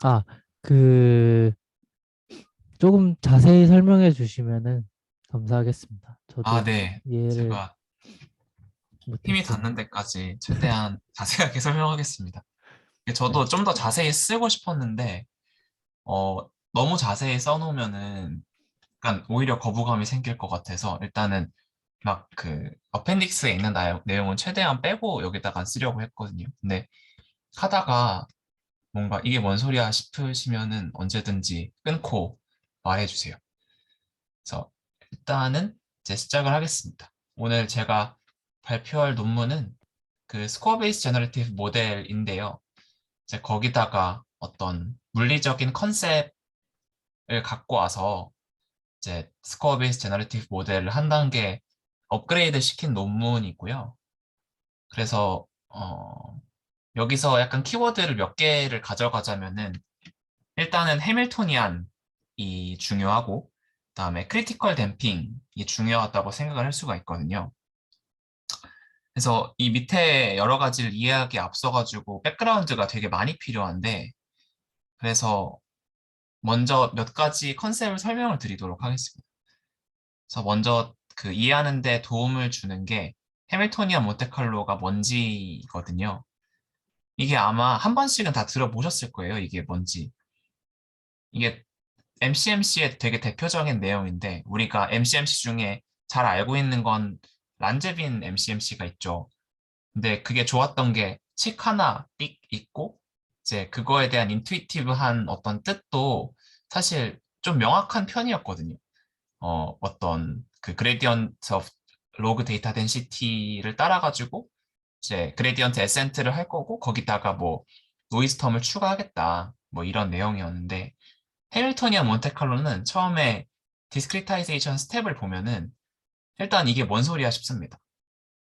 아, 그, 조금 자세히 설명해 주시면은 감사하겠습니다. 아, 저도 네. 이해를 제가 힘이 못했어요. 닿는 데까지 최대한 자세하게 설명하겠습니다. 저도 네. 좀 더 자세히 쓰고 싶었는데, 너무 자세히 써놓으면은 약간 오히려 거부감이 생길 것 같아서 일단은 막 그 어펜딕스에 있는 내용은 최대한 빼고 여기다가 쓰려고 했거든요. 근데 하다가 뭔가 이게 뭔 소리야 싶으시면은 언제든지 끊고 말해주세요. 그래서 일단은 이제 시작을 하겠습니다. 오늘 제가 발표할 논문은 그 스코어 베이스 제너레이티브 모델인데요. 이제 거기다가 어떤 물리적인 컨셉을 갖고 와서 이제 스코어 베이스 제너레이티브 모델을 한 단계 업그레이드 시킨 논문이고요. 그래서 여기서 약간 키워드를 몇 개를 가져가자면은 일단은 해밀토니안이 중요하고 그다음에 크리티컬 댐핑이 중요하다고 생각을 할 수가 있거든요. 그래서 이 밑에 여러 가지를 이해하기 앞서가지고 백그라운드가 되게 많이 필요한데 그래서 먼저 몇 가지 컨셉을 설명을 드리도록 하겠습니다. 그래서 먼저 그 이해하는 데 도움을 주는 게 해밀토니안 몬테칼로가 뭔지거든요. 이게 아마 한 번씩은 다 들어보셨을 거예요. 이게 뭔지. 이게 MCMC의 되게 대표적인 내용인데 우리가 MCMC 중에 잘 알고 있는 건 란제빈 MCMC가 있죠. 근데 그게 좋았던 게 칙 하나 띡 있고 이제 그거에 대한 인투이티브한 어떤 뜻도 사실 좀 명확한 편이었거든요. 어떤 그 그레디언트 오브 로그 데이터 덴시티를 따라가지고 이제 그레디언트 에센트를 할 거고 거기다가 뭐 노이즈 텀을 추가하겠다 뭐 이런 내용이었는데 해밀토니안 몬테칼로는 처음에 디스크리타이제이션 스텝을 보면은 일단 이게 뭔 소리야 싶습니다.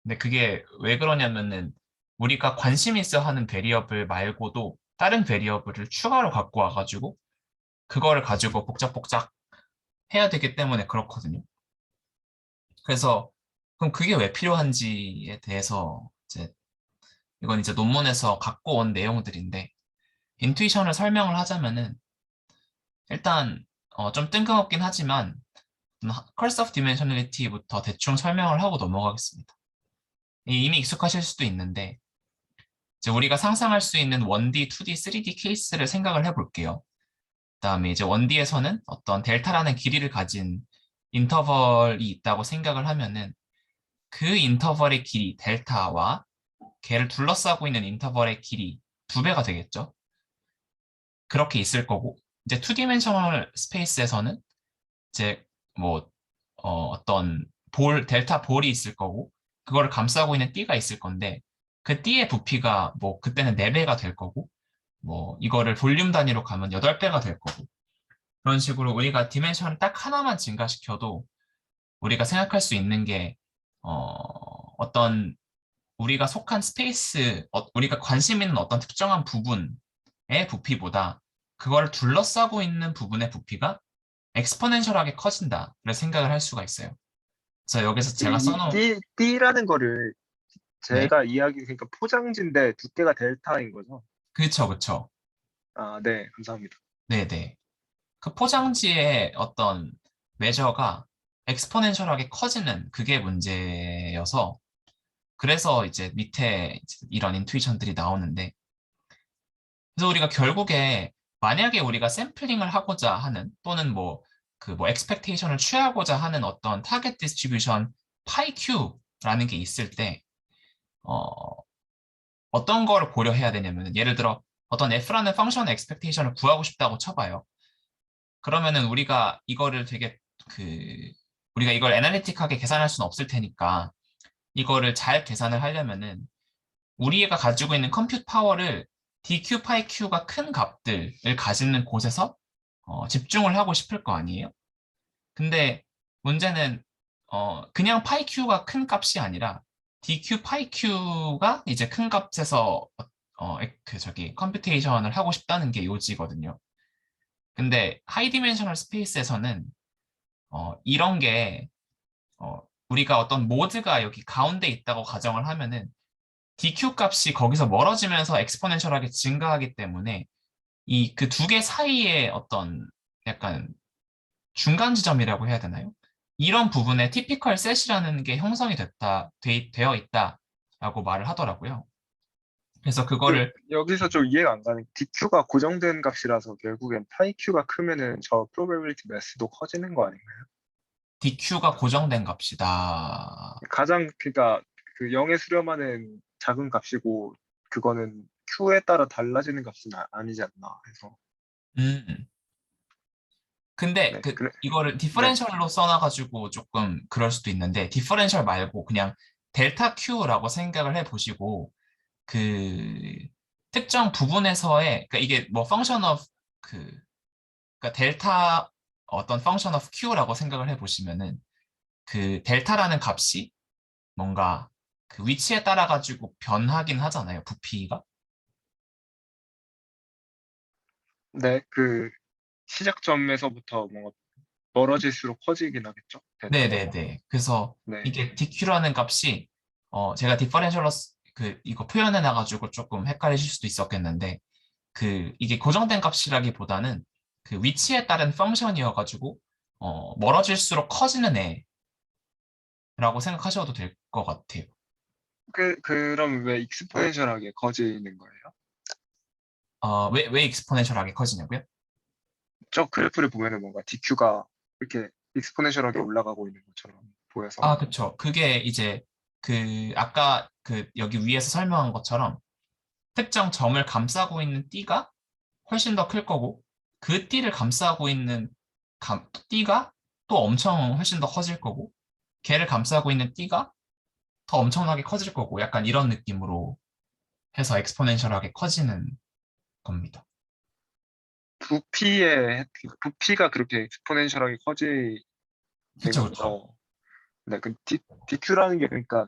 근데 그게 왜 그러냐면은 우리가 관심 있어 하는 베리어블 말고도 다른 베리어블을 추가로 갖고 와가지고 그거를 가지고 복잡복잡 해야 되기 때문에 그렇거든요. 그래서 그럼 그게 왜 필요한지에 대해서 이제 이건 이제 논문에서 갖고 온 내용들인데 인투이션을 설명을 하자면은 일단 좀 뜬금없긴 하지만 컬스 오브 디멘셔널리티부터 대충 설명을 하고 넘어가겠습니다. 이미 익숙하실 수도 있는데 이제 우리가 상상할 수 있는 1D, 2D, 3D 케이스를 생각을 해볼게요. 그다음에 이제 1D에서는 어떤 델타라는 길이를 가진 인터벌이 있다고 생각을 하면은 그 인터벌의 길이 델타와 걔를 둘러싸고 있는 인터벌의 길이 두 배가 되겠죠. 그렇게 있을 거고 이제 2디멘셔널 스페이스에서는 이제 뭐 어떤 델타 볼이 있을 거고 그거를 감싸고 있는 띠가 있을 건데 그 띠의 부피가 뭐 그때는 4배가 될 거고 뭐 이거를 볼륨 단위로 가면 8배가 될 거고 그런 식으로 우리가 디멘션을 딱 하나만 증가시켜도 우리가 생각할 수 있는 게 어떤 우리가 속한 스페이스, 우리가 관심 있는 어떤 특정한 부분의 부피보다 그거를 둘러싸고 있는 부분의 부피가 엑스포넨셜하게 커진다를 생각을 할 수가 있어요. 그래서 여기서 제가 써놓은 D라는 거를 네, 제가 이야기, 그러니까 포장지인데 두께가 델타인 거죠. 그쵸, 그쵸. 아, 네, 감사합니다. 네네. 그 포장지의 어떤 메저가 엑스포넨셜하게 커지는 그게 문제여서 그래서 이제 밑에 이제 이런 인투이션들이 나오는데 그래서 우리가 결국에 만약에 우리가 샘플링을 하고자 하는 또는 뭐 그 뭐 expectation을 취하고자 하는 어떤 타겟 디스트리뷰션 파이 큐라는 게 있을 때 어떤 거를 고려해야 되냐면 예를 들어 어떤 f라는 펑션의 expectation을 구하고 싶다고 쳐봐요. 그러면은 우리가 이걸 애널리틱하게 계산할 수는 없을 테니까 이거를 잘 계산을 하려면은 우리가 가지고 있는 컴퓨트 파워를 DQ, 파이 Q가 큰 값들을 가지는 곳에서 집중을 하고 싶을 거 아니에요? 근데 문제는 그냥 파이 Q가 큰 값이 아니라 DQ, 파이 Q가 이제 큰 값에서 그 저기 컴퓨테이션을 하고 싶다는 게 요지거든요. 근데 하이 디멘셔널 스페이스에서는 이런 게 우리가 어떤 모드가 여기 가운데 있다고 가정을 하면은 DQ 값이 거기서 멀어지면서 엑스포넨셜하게 증가하기 때문에 이 그 두 개 사이에 어떤 약간 중간 지점이라고 해야 되나요? 이런 부분에 티피컬 셋이라는 게 형성이 되어 있다라고 말을 하더라고요. 그래서 그 그거를 여기서 좀 이해가 안 가는 게 DQ가 고정된 값이라서 결국엔 파이 Q가 크면은 저 probability mass도 커지는 거 아닌가요? DQ가 고정된 값이다. 가장 그러니까 그 0에 수렴하는 작은 값이고 그거는 Q에 따라 달라지는 값은 아니지 않나 해서 음. 근데 네, 그래 이거를 네. 디퍼렌셜로 써놔가지고 조금 그럴 수도 있는데 디퍼렌셜 말고 그냥 델타 Q라고 생각을 해보시고 그 특정 부분에서의 그러니까 이게 뭐 펑션 오브 그 그러니까 델타 어떤 펑션 오브 Q라고 생각을 해보시면은 그 델타라는 값이 뭔가 그 위치에 따라 가지고 변하긴 하잖아요. 부피가. 네, 그 시작점에서부터 뭔가 멀어질수록 커지긴 하겠죠. 델타가. 네네네. 그래서 네. 이게 DQ라는 값이 제가 디퍼렌셜로 이거 표현해 놔가지고 조금 헷갈리실 수도 있었겠는데 이게 고정된 값이라기보다는 그 위치에 따른 펑션이어가지고 멀어질수록 커지는 애라고 생각하셔도 될 것 같아요. 그럼 왜 익스포넨셜하게 커지는 거예요? 왜 익스포넨셜하게 커지냐고요? 저 그래프를 보면은 뭔가 DQ가 이렇게 익스포넨셜하게 올라가고 있는 것처럼 보여서. 아, 그쵸. 그게 이제 아까 여기 위에서 설명한 것처럼 특정 점을 감싸고 있는 띠가 훨씬 더 클 거고 그 띠를 감싸고 있는 띠가 또 엄청 훨씬 더 커질 거고 걔를 감싸고 있는 띠가 더 엄청나게 커질 거고 약간 이런 느낌으로 해서 엑스포넨셜하게 커지는 겁니다. 부피가 그렇게 익스포넨셜하게 커지는 그쵸, 그쵸. 거죠. 네, 그 DQ라는 게 그러니까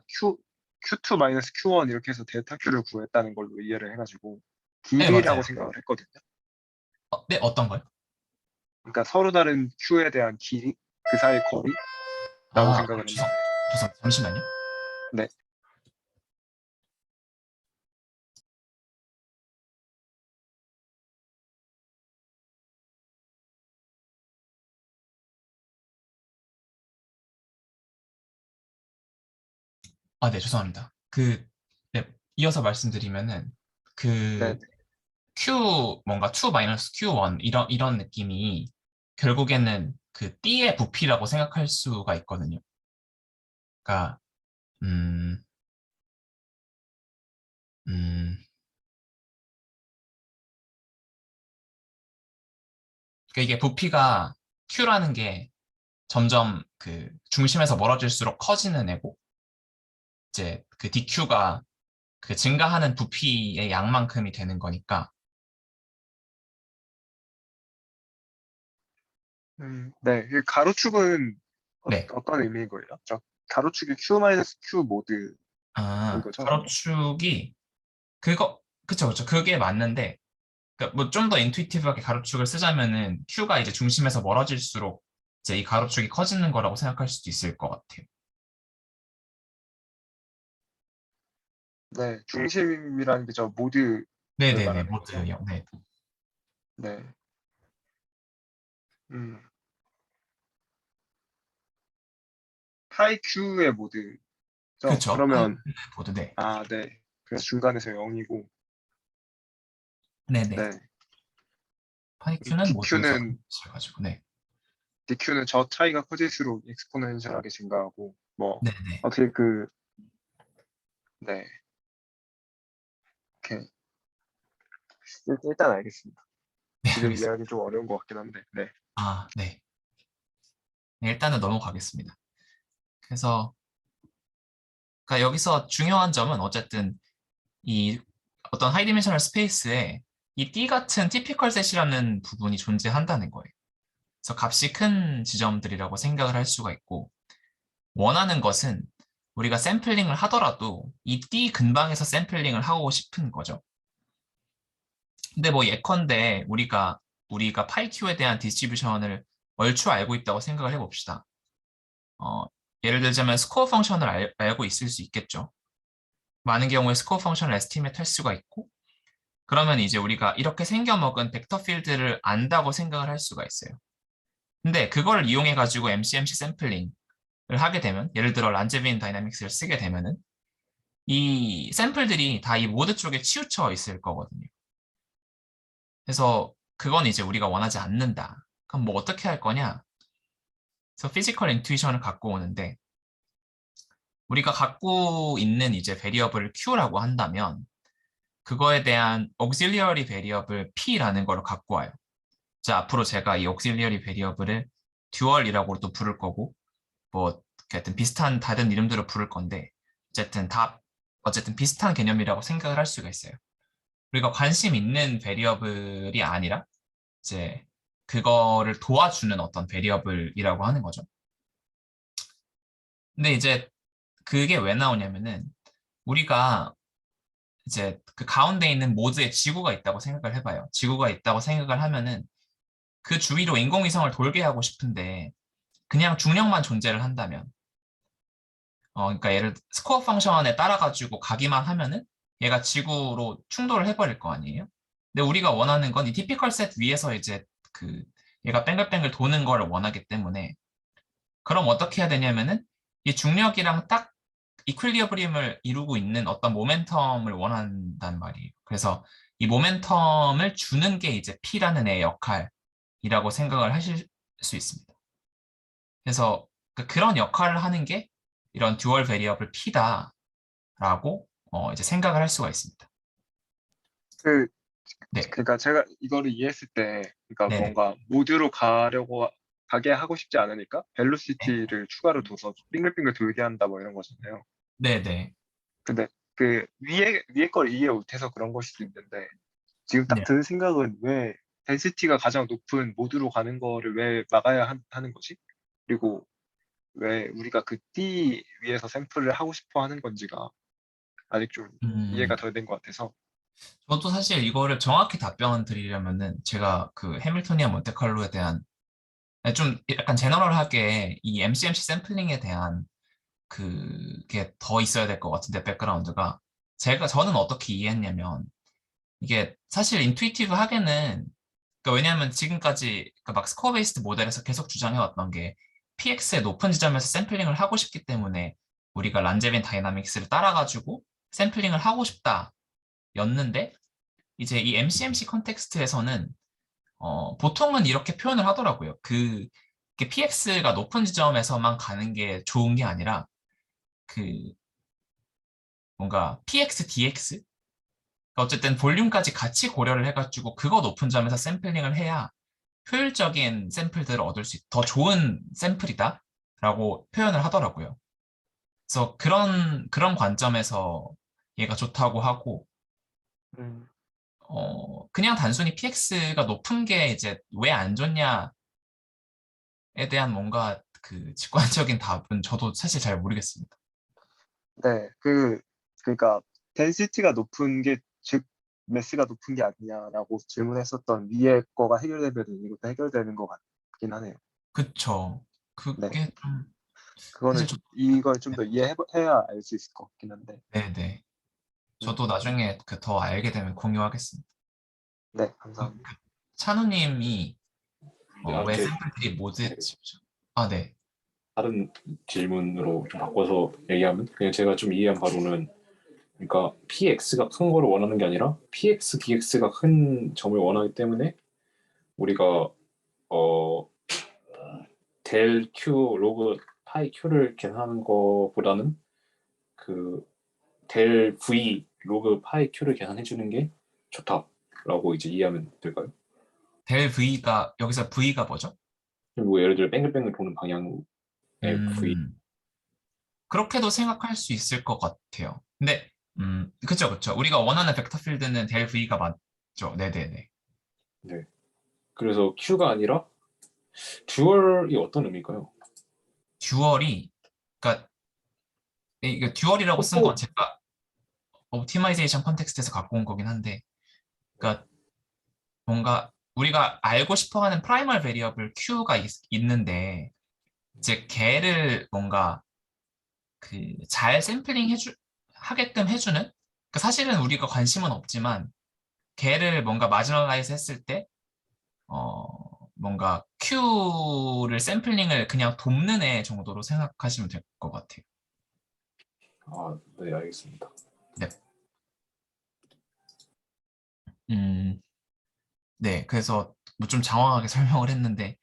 Q2 마이너스 Q1 이렇게 해서 델타 Q를 구했다는 걸로 이해를 해가지고 네, 길이라고 맞아요. 생각을 했거든요. 네, 어떤 거요? 그러니까 서로 다른 Q에 대한 길이, 그 사이 거리라고 생각을 했는데. 잠시만요. 네, 아, 네, 죄송합니다. 네, 이어서 말씀드리면은 네, 그 뭔가 2 마이너스 Q1 이런 느낌이 결국에는 그 B의 부피라고 생각할 수가 있거든요. 그러니까 음, 음, 그러니까 이게 부피가 Q라는 게 점점 그 중심에서 멀어질수록 커지는 애고 이제 그 DQ가 그 증가하는 부피의 양만큼이 되는 거니까 네. 그 가로축은 네. 어떤 의미인 거예요? 저 가로축이 Q 마이너스 Q 모드인 거죠? 가로축이 그쵸, 그쵸. 그게 맞는데 그러니까 뭐 좀 더 인투이티브하게 가로축을 쓰자면은 Q가 이제 중심에서 멀어질수록 이제 이 가로축이 커지는 거라고 생각할 수도 있을 것 같아요. 네, 중심이라는 게 저 모드를 네네네, 말하는 거죠? 모드요. 네. 네. 음, 파이 Q의 모드죠? 그쵸. 그러면, 모드, 네. 아, 네. 그래서 중간에서 0이고, 네네. 네. 파이큐는 모드에서 가지고 네. DQ는 저 차이가 커질수록 익스포넨셜하게 증가하고, 뭐, 네네. 어떻게 네. 오케이. 일단 알겠습니다. 네, 지금 알겠습니다. 이해하기 좀 어려운 것 같긴 한데, 네. 아, 네. 네, 일단은 넘어가겠습니다. 그래서 그러니까 여기서 중요한 점은 어쨌든 이 어떤 하이디멘셔널 스페이스에 이 D 같은 티피컬 셋이라는 부분이 존재한다는 거예요. 그래서 값이 큰 지점들이라고 생각을 할 수가 있고 원하는 것은 우리가 샘플링을 하더라도 이 D 근방에서 샘플링을 하고 싶은 거죠. 근데 뭐 예컨대 우리가 파이큐에 대한 디스트리뷰션을 얼추 알고 있다고 생각을 해봅시다. 어, 예를 들자면 스코어 펑션을 알고 있을 수 있겠죠. 많은 경우에 스코어 펑션을 에스티메이트 할 수가 있고 그러면 이제 우리가 이렇게 생겨먹은 벡터 필드를 안다고 생각을 할 수가 있어요. 근데 그걸 이용해가지고 MCMC 샘플링을 하게 되면, 예를 들어 란제빈 다이나믹스를 쓰게 되면은 이 샘플들이 다 이 모드 쪽에 치우쳐 있을 거거든요. 그래서 그건 이제 우리가 원하지 않는다. 그럼 뭐 어떻게 할 거냐? 그래서 피지컬 인투이션을 갖고 오는데, 우리가 갖고 있는 이제 베리어블을 Q라고 한다면 그거에 대한 auxiliary variable P라는 걸 갖고 와요. 자, 앞으로 제가 이 auxiliary variable을 듀얼이라고 또 부를 거고, 뭐 하여튼 비슷한 다른 이름들로 부를 건데, 어쨌든 비슷한 개념이라고 생각을 할 수가 있어요. 우리가 관심 있는 베리어블이 아니라 이제 그거를 도와주는 어떤 베리어블이라고 하는 거죠. 근데 이제 그게 왜 나오냐면은, 우리가 이제 그 가운데 있는 모드에 지구가 있다고 생각을 해봐요. 지구가 있다고 생각을 하면은 그 주위로 인공위성을 돌게 하고 싶은데, 그냥 중력만 존재를 한다면, 그러니까 얘를 스코어 펑션에 따라가지고 가기만 하면은 얘가 지구로 충돌을 해버릴 거 아니에요? 근데 우리가 원하는 건 이 티피컬 셋 위에서 이제 그 얘가 뱅글뱅글 도는 걸 원하기 때문에, 그럼 어떻게 해야 되냐면은 이 중력이랑 딱 이퀄리브리움을 이루고 있는 어떤 모멘텀을 원한단 말이에요. 그래서 이 모멘텀을 주는 게 이제 P라는 애의 역할이라고 생각을 하실 수 있습니다. 그래서 그런 역할을 하는 게 이런 듀얼 베리어블 P다라고 이제 생각을 할 수가 있습니다. 그 네, 그러니까 제가 이거를 이해했을 때, 그러니까 네네. 뭔가 모드로 가게 하고 싶지 않으니까 네, 벨로시티를 추가로 둬서 빙글빙글 돌게 한다 뭐 이런 거잖아요. 네네. 근데 그 위에 걸 이해 못해서 그런 걸 수도 있는데, 지금 딱 네. 드는 생각은 왜 덴시티가 가장 높은 모드로 가는 거를 왜 막아야 하는 거지? 그리고 왜 우리가 그 D 위에서 샘플을 하고 싶어 하는 건지가 아직 좀 이해가 음, 덜 된 것 같아서. 저도 사실 이거를 정확히 답변 드리려면은 제가 그 해밀토니안 몬테칼로에 대한 좀 약간 제너럴하게 이 MCMC 샘플링에 대한 그게 더 있어야 될 것 같은데, 백그라운드가. 저는 어떻게 이해했냐면, 이게 사실 인투이티브 하게는, 그러니까 왜냐하면 지금까지 그러니까 막 스코어 베이스드 모델에서 계속 주장해왔던 게 PX의 높은 지점에서 샘플링을 하고 싶기 때문에 우리가 란제빈 다이나믹스를 따라가지고 샘플링을 하고 싶다였는데, 이제 이 MCMC 컨텍스트에서는 보통은 이렇게 표현을 하더라고요. PX가 높은 지점에서만 가는 게 좋은 게 아니라 그 뭔가 PX, DX? 어쨌든 볼륨까지 같이 고려를 해가지고 그거 높은 점에서 샘플링을 해야 효율적인 샘플들을 얻을 수 더 좋은 샘플이다 라고 표현을 하더라고요. 그래서 그런 관점에서 얘가 좋다고 하고, 음, 그냥 단순히 PX가 높은 게 이제 왜 안 좋냐에 대한 뭔가 그 직관적인 답은 저도 사실 잘 모르겠습니다. 네, 그러니까 덴시티가 높은 게, 즉 매스가 높은 게 아니냐라고 질문했었던 위에 거가 해결되면 이것도 해결되는 것 같긴 하네요. 그쵸. 네, 그게 좀, 그거는 사실 좀 이걸 좀 더 이해해야 알 수 있을 것 같긴 한데. 네네. 음, 저도 나중에 그 더 알게 되면 공유하겠습니다. 네, 그 감사합니다. 찬우님이 왜 제 샘플들이 모드 지우죠? 아, 네. 다른 질문으로 좀 바꿔서 얘기하면 그냥 제가 좀 이해한 바로는 그러니까 PX가 큰 거를 원하는 게 아니라 PX, DX가 큰 점을 원하기 때문에 우리가 어, 델 Q 로그 파이 Q를 계산하는 거보다는 그 델 V 로그 파이 Q를 계산해 주는 게 좋다라고 이제 이해하면 될까요? 델 V가 여기서 V가 뭐죠? 그리고 예를 들어 뱅글뱅글 도는 방향의 V. 음, 그렇게도 생각할 수 있을 것 같아요. 근데 그쵸, 그쵸. 우리가 원하는 벡터 필드는 델 V가 맞죠. 네네네. 네. 그래서 Q가 아니라 듀얼이 어떤 의미일까요? 듀얼이, 그러니까 이게 듀얼이라고 쓴 건 제가 옵티마이제이션 컨텍스트에서 갖고 온 거긴 한데, 그러니까 뭔가 우리가 알고 싶어하는 프라이멀 베리어블 Q가 있는데, 이제 걔를 뭔가 그 잘 샘플링 하게끔 해주는, 그러니까 사실은 우리가 관심은 없지만 걔를 뭔가 마지노라이즈 했을 때 뭔가 Q를 샘플링을 그냥 돕는 애 정도로 생각하시면 될 것 같아요. 아, 네, 알겠습니다. 네. 네, 그래서 뭐 좀 장황하게 설명을 했는데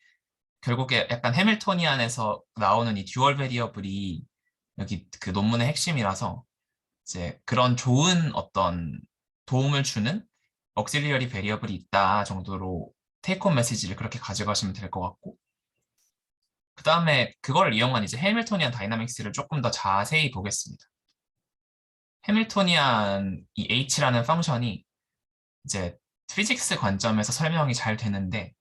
결국에 약간 해밀토니안에서 나오는 이 듀얼 베리어블이 여기 그 논문의 핵심이라서 이제 그런 좋은 어떤 도움을 주는 억실리어리 베리어블이 있다 정도로 테이크홈 메시지를 그렇게 가져가시면 될 것 같고 그 다음에 그걸 이용한 이제 해밀토니안 다이나믹스를 조금 더 자세히 보겠습니다. 해밀토니안 이 H라는 펑션이 이제 피직스 관점에서 설명이 잘 되는데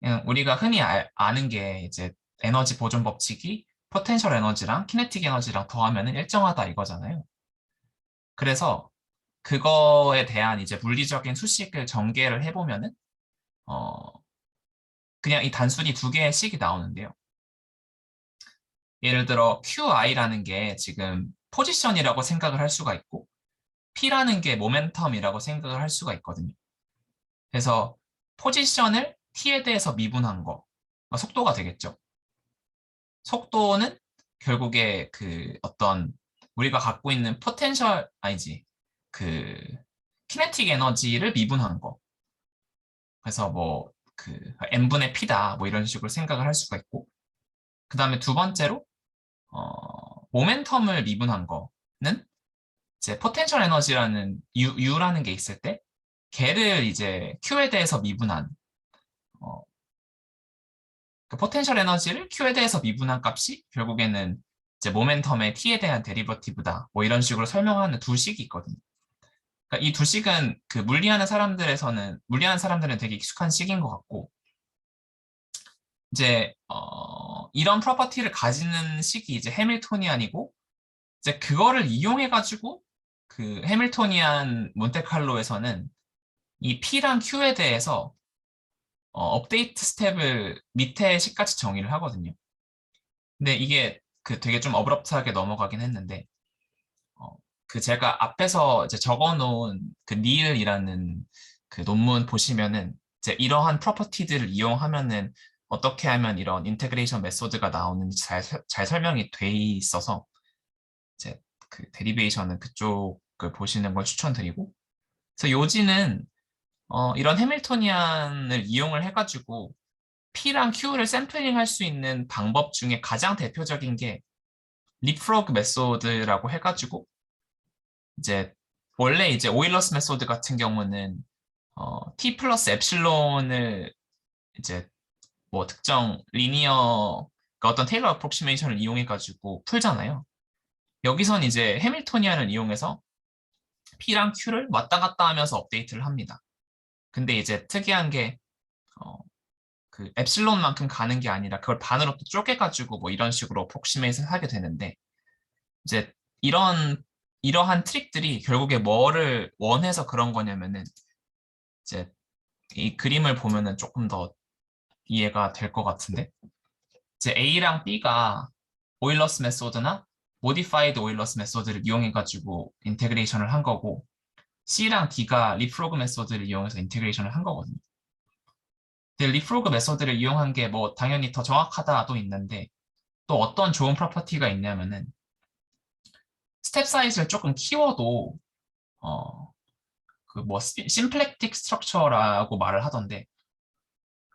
그냥 우리가 흔히 아는 게 이제 에너지 보존 법칙이 포텐셜 에너지랑 키네틱 에너지랑 더하면 일정하다 이거잖아요. 그래서 그거에 대한 이제 물리적인 수식을 전개를 해보면은 그냥 이 단순히 두 개의 식이 나오는데요. 예를 들어 QI라는 게 지금 포지션이라고 생각을 할 수가 있고 P라는 게 모멘텀이라고 생각을 할 수가 있거든요. 그래서 포지션을 T에 대해서 미분한 거, 속도가 되겠죠. 속도는 결국에 그 어떤 우리가 갖고 있는 포텐셜 아니지 그 키네틱 에너지를 미분한 거. 그래서 뭐 그 n분의 p다 뭐 이런 식으로 생각을 할 수가 있고 그 다음에 두 번째로 모멘텀을 미분한 거는 이제 포텐셜 에너지라는 U라는 게 있을 때 걔를 이제 Q에 대해서 미분한 그 포텐셜 에너지를 Q에 대해서 미분한 값이 결국에는 이제 모멘텀의 T에 대한 데리버티브다. 뭐 이런 식으로 설명하는 두 식이 있거든요. 그러니까 이 두 식은 그 물리하는 사람들은 되게 익숙한 식인 것 같고 이제 이런 프로퍼티를 가지는 식이 이제 해밀토니안이고 이제 그거를 이용해 가지고 그 해밀토니안 몬테칼로에서는 이 P랑 Q에 대해서 업데이트 스텝을 밑에 식같이 정의를 하거든요. 근데 이게 그 되게 좀 어브럽트하게 넘어가긴 했는데 그 제가 앞에서 이제 적어놓은 그 닐이라는 그 논문 보시면은 이제 이러한 프로퍼티들을 이용하면은 어떻게 하면 이런 인테그레이션 메소드가 나오는지 잘 설명이 돼 있어서 이제 그 데리베이션은 그쪽을 보시는 걸 추천드리고 그래서 요지는 이런 해밀토니안을 이용을 해가지고 P랑 Q를 샘플링 할 수 있는 방법 중에 가장 대표적인 게 립프로그 메소드라고 해가지고 이제 원래 이제 오일러스 메소드 같은 경우는 T 플러스 엡실론을 이제 뭐 특정 리니어 그러니까 어떤 테일러 어프록시메이션을 이용해가지고 풀잖아요. 여기선 이제 해밀토니안을 이용해서 P랑 Q를 왔다 갔다 하면서 업데이트를 합니다. 근데 이제 특이한 게 그 엡실론만큼 가는 게 아니라 그걸 반으로 또 쪼개가지고 뭐 이런 식으로 어프록시메이션 하게 되는데 이제 이러한 트릭들이 결국에 뭐를 원해서 그런 거냐면은 이제 이 그림을 보면은 조금 더 이해가 될 것 같은데 이제 A랑 B가 오일러스 메소드나 모디파이드 오일러스 메소드를 이용해가지고 인테그레이션을 한 거고 C랑 D가 리프로그 메소드를 이용해서 인테그레이션을 한 거거든요. 근데 리프로그 메소드를 이용한 게 뭐 당연히 더 정확하다도 있는데 또 어떤 좋은 프로퍼티가 있냐면은 스텝 사이즈를 조금 키워도 그 뭐 심플렉틱 스트럭처라고 말을 하던데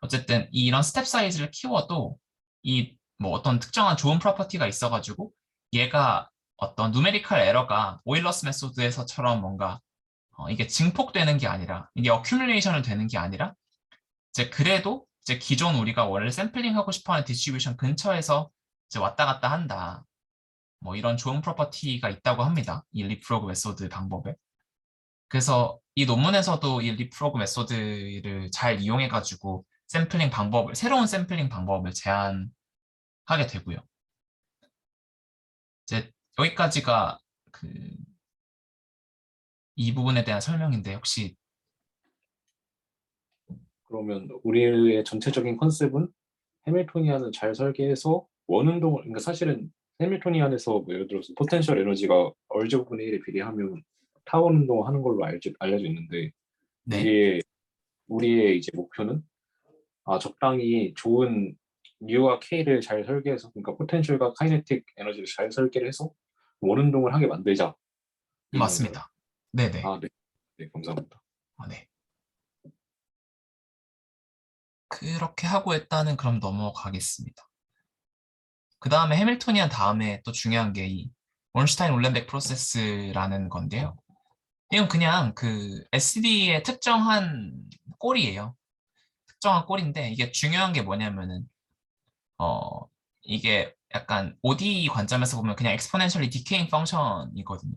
어쨌든 이런 스텝 사이즈를 키워도 이 뭐 어떤 특정한 좋은 프로퍼티가 있어가지고 얘가 어떤 누메리컬 에러가 오일러스 메소드에서처럼 뭔가 이게 증폭되는 게 아니라 이게 어큐뮬레이션을 되는 게 아니라 이제 그래도 이제 기존 우리가 원래 샘플링하고 싶어하는 디스트리뷰션 근처에서 이제 왔다 갔다 한다. 뭐 이런 좋은 프로퍼티가 있다고 합니다. 이 리프로그 메소드 방법에. 그래서 이 논문에서도 이 리프로그 메소드를 잘 이용해가지고 새로운 샘플링 방법을 제안하게 되고요. 이제 여기까지가 그 이 부분에 대한 설명인데 혹시 그러면 우리의 전체적인 컨셉은 해밀토니안을 잘 설계해서 원운동을 그러니까 사실은 해밀토니안에서 뭐 예를 들어서 포텐셜 에너지가 얼제곱분의 1에 비례하면 타원 운동을 하는 걸로 알려져 있는데 네. 우리의 이제 목표는 적당히 좋은 U와 K를 잘 설계해서, 그러니까 포텐셜과 카이네틱 에너지를 잘 설계를 해서 원운동을 하게 만들자. 이 건가요? 맞습니다. 네네. 네. 네, 감사합니다. 네. 그렇게 하고 일단은 그럼 넘어가겠습니다. 그 다음에 해밀토니안 다음에 또 중요한 게 이 온슈타인 울렌베크 프로세스라는 건데요. 이건 그냥 그 SD의 특정한 꼴이에요. 특정한 꼴인데 이게 중요한 게 뭐냐면은 어 이게 약간 ODE 관점에서 보면 그냥 exponentially decaying function이거든요.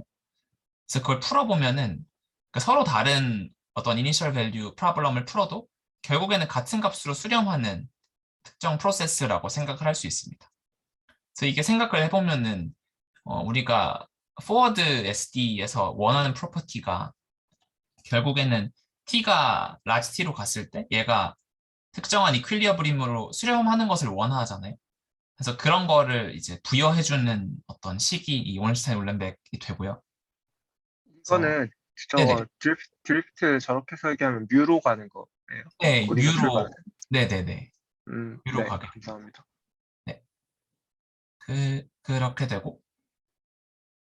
그래서 그걸 풀어보면은 그러니까 서로 다른 어떤 initial value 프로블럼을 풀어도 결국에는 같은 값으로 수렴하는 특정 프로세스라고 생각을 할 수 있습니다. 그래서 이게 생각을 해보면은 우리가 forward SD에서 원하는 프로퍼티가 결국에는 t가 large t로 갔을 때 얘가 특정한 이퀄리어브림으로 수렴하는 것을 원하잖아요. 그래서 그런 거를 이제 부여해주는 어떤 식이 이 온슈타인 울렌백이 되고요. 그래서 이거는 네네. 저거 드리프트 저렇게 설계하면 뮤로 가는 거예요. 네, 우리가 출발하는. 네네네. 뮤로 네, 가게. 감사합니다. 네. 그렇게 되고.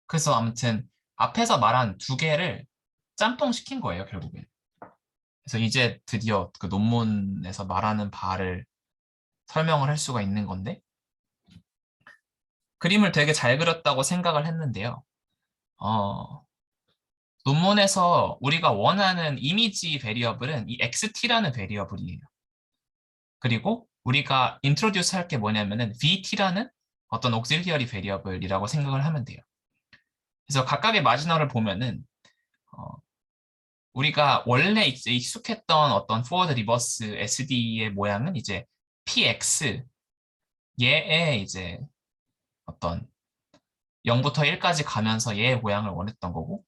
그래서 아무튼 앞에서 말한 두 개를 짬뽕 시킨 거예요, 결국엔. 그래서 이제 드디어 그 논문에서 말하는 바를 설명을 할 수가 있는 건데, 그림을 되게 잘 그렸다고 생각을 했는데요. 논문에서 우리가 원하는 이미지 베리어블은 이 XT라는 베리어블이에요. 그리고 우리가 인트로듀스 할 게 뭐냐면은 VT라는 어떤 옥실리어리 베리어블이라고 생각을 하면 돼요. 그래서 각각의 마지널을 보면은 우리가 원래 이제 익숙했던 어떤 포워드 리버스 SD의 모양은 이제 PX 얘의 이제 어떤 0부터 1까지 가면서 얘의 모양을 원했던 거고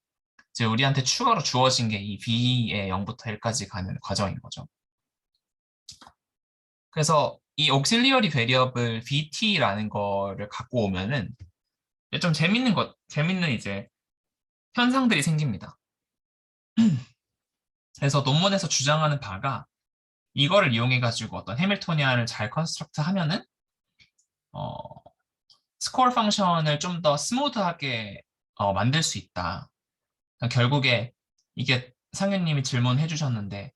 이제 우리한테 추가로 주어진 게 이 B의 0부터 1까지 가는 과정인 거죠. 그래서 이 옥실리어리 베리어블 BT라는 거를 갖고 오면은 좀 재밌는 이제 현상들이 생깁니다. 그래서 논문에서 주장하는 바가 이거를 이용해가지고 어떤 해밀토니안을 잘 컨스트럭트 하면은 어, 스코어 펑션을 좀 더 스무드하게 만들 수 있다. 그러니까 결국에 이게 상윤님이 질문해 주셨는데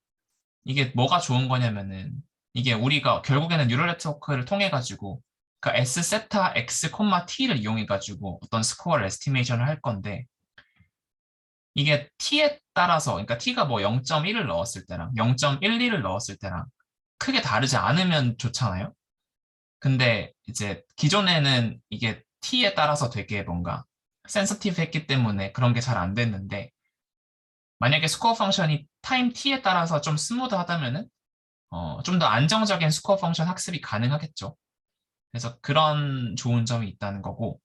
이게 뭐가 좋은 거냐면은 이게 우리가 결국에는 뉴럴 네트워크를 통해 가지고 그 S 세타 X 콤마 T를 이용해 가지고 어떤 스코어를 에스티메이션을 할 건데 이게 T에 따라서 그러니까 T가 뭐 0.1을 넣었을 때랑 0.12를 넣었을 때랑 크게 다르지 않으면 좋잖아요. 근데 이제 기존에는 이게 T에 따라서 되게 뭔가 센서티브 했기 때문에 그런 게 잘 안 됐는데 만약에 스코어 펑션이 타임 T에 따라서 좀 스무드하다면은 좀 더 안정적인 스코어 펑션 학습이 가능하겠죠. 그래서 그런 좋은 점이 있다는 거고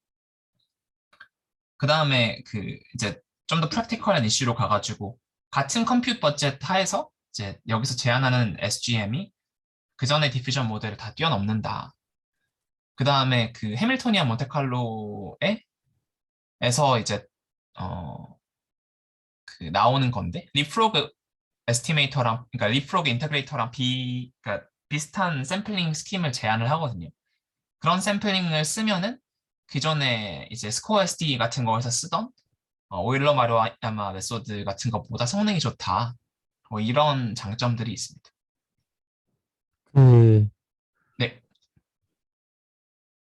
그 다음에 그 이제 좀 더 프랙티컬한 이슈로 가가지고 같은 컴퓨트 버젯 하에서 이제 여기서 제한하는 SGM이 그 전에 디퓨전 모델을 다 뛰어넘는다. 그 다음에 그 해밀토니안 몬테칼로에서 이제 어, 그 나오는 건데 리프로그 에스티메이터랑 그러니까 리프로그 인터그레이터랑 그러니까 비슷한 샘플링 스킴을 제안을 하거든요. 그런 샘플링을 쓰면은 기존에 이제 스코어 SD 같은 거에서 쓰던 오일러 마루야마 메소드 같은 것보다 성능이 좋다. 뭐 이런 장점들이 있습니다. 그, 네.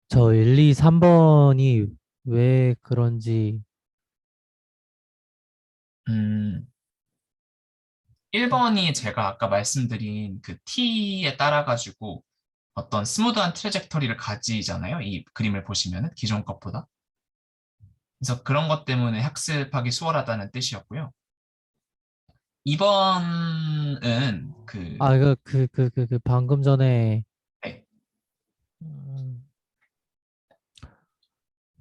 저 1, 2, 3번이 왜 그런지, 1번이 제가 아까 말씀드린 그 T에 따라 가지고 어떤 스무드한 트레젝터리를 가지잖아요. 이 그림을 보시면은 기존 것보다. 그래서 그런 것 때문에 학습하기 수월하다는 뜻이었고요. 2번은 방금 전에, 네. 음,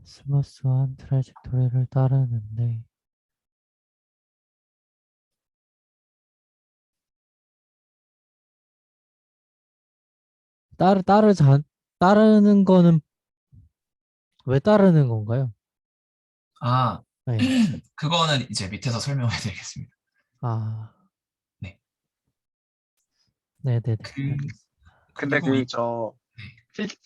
스무스한 트래젝토리를 따르는데, 따르는 거는 왜 따르는 건가요? 아, 네. 그거는 이제 밑에서 설명해 드리겠습니다. 아, 네. 네네네. 그, 근데 그리고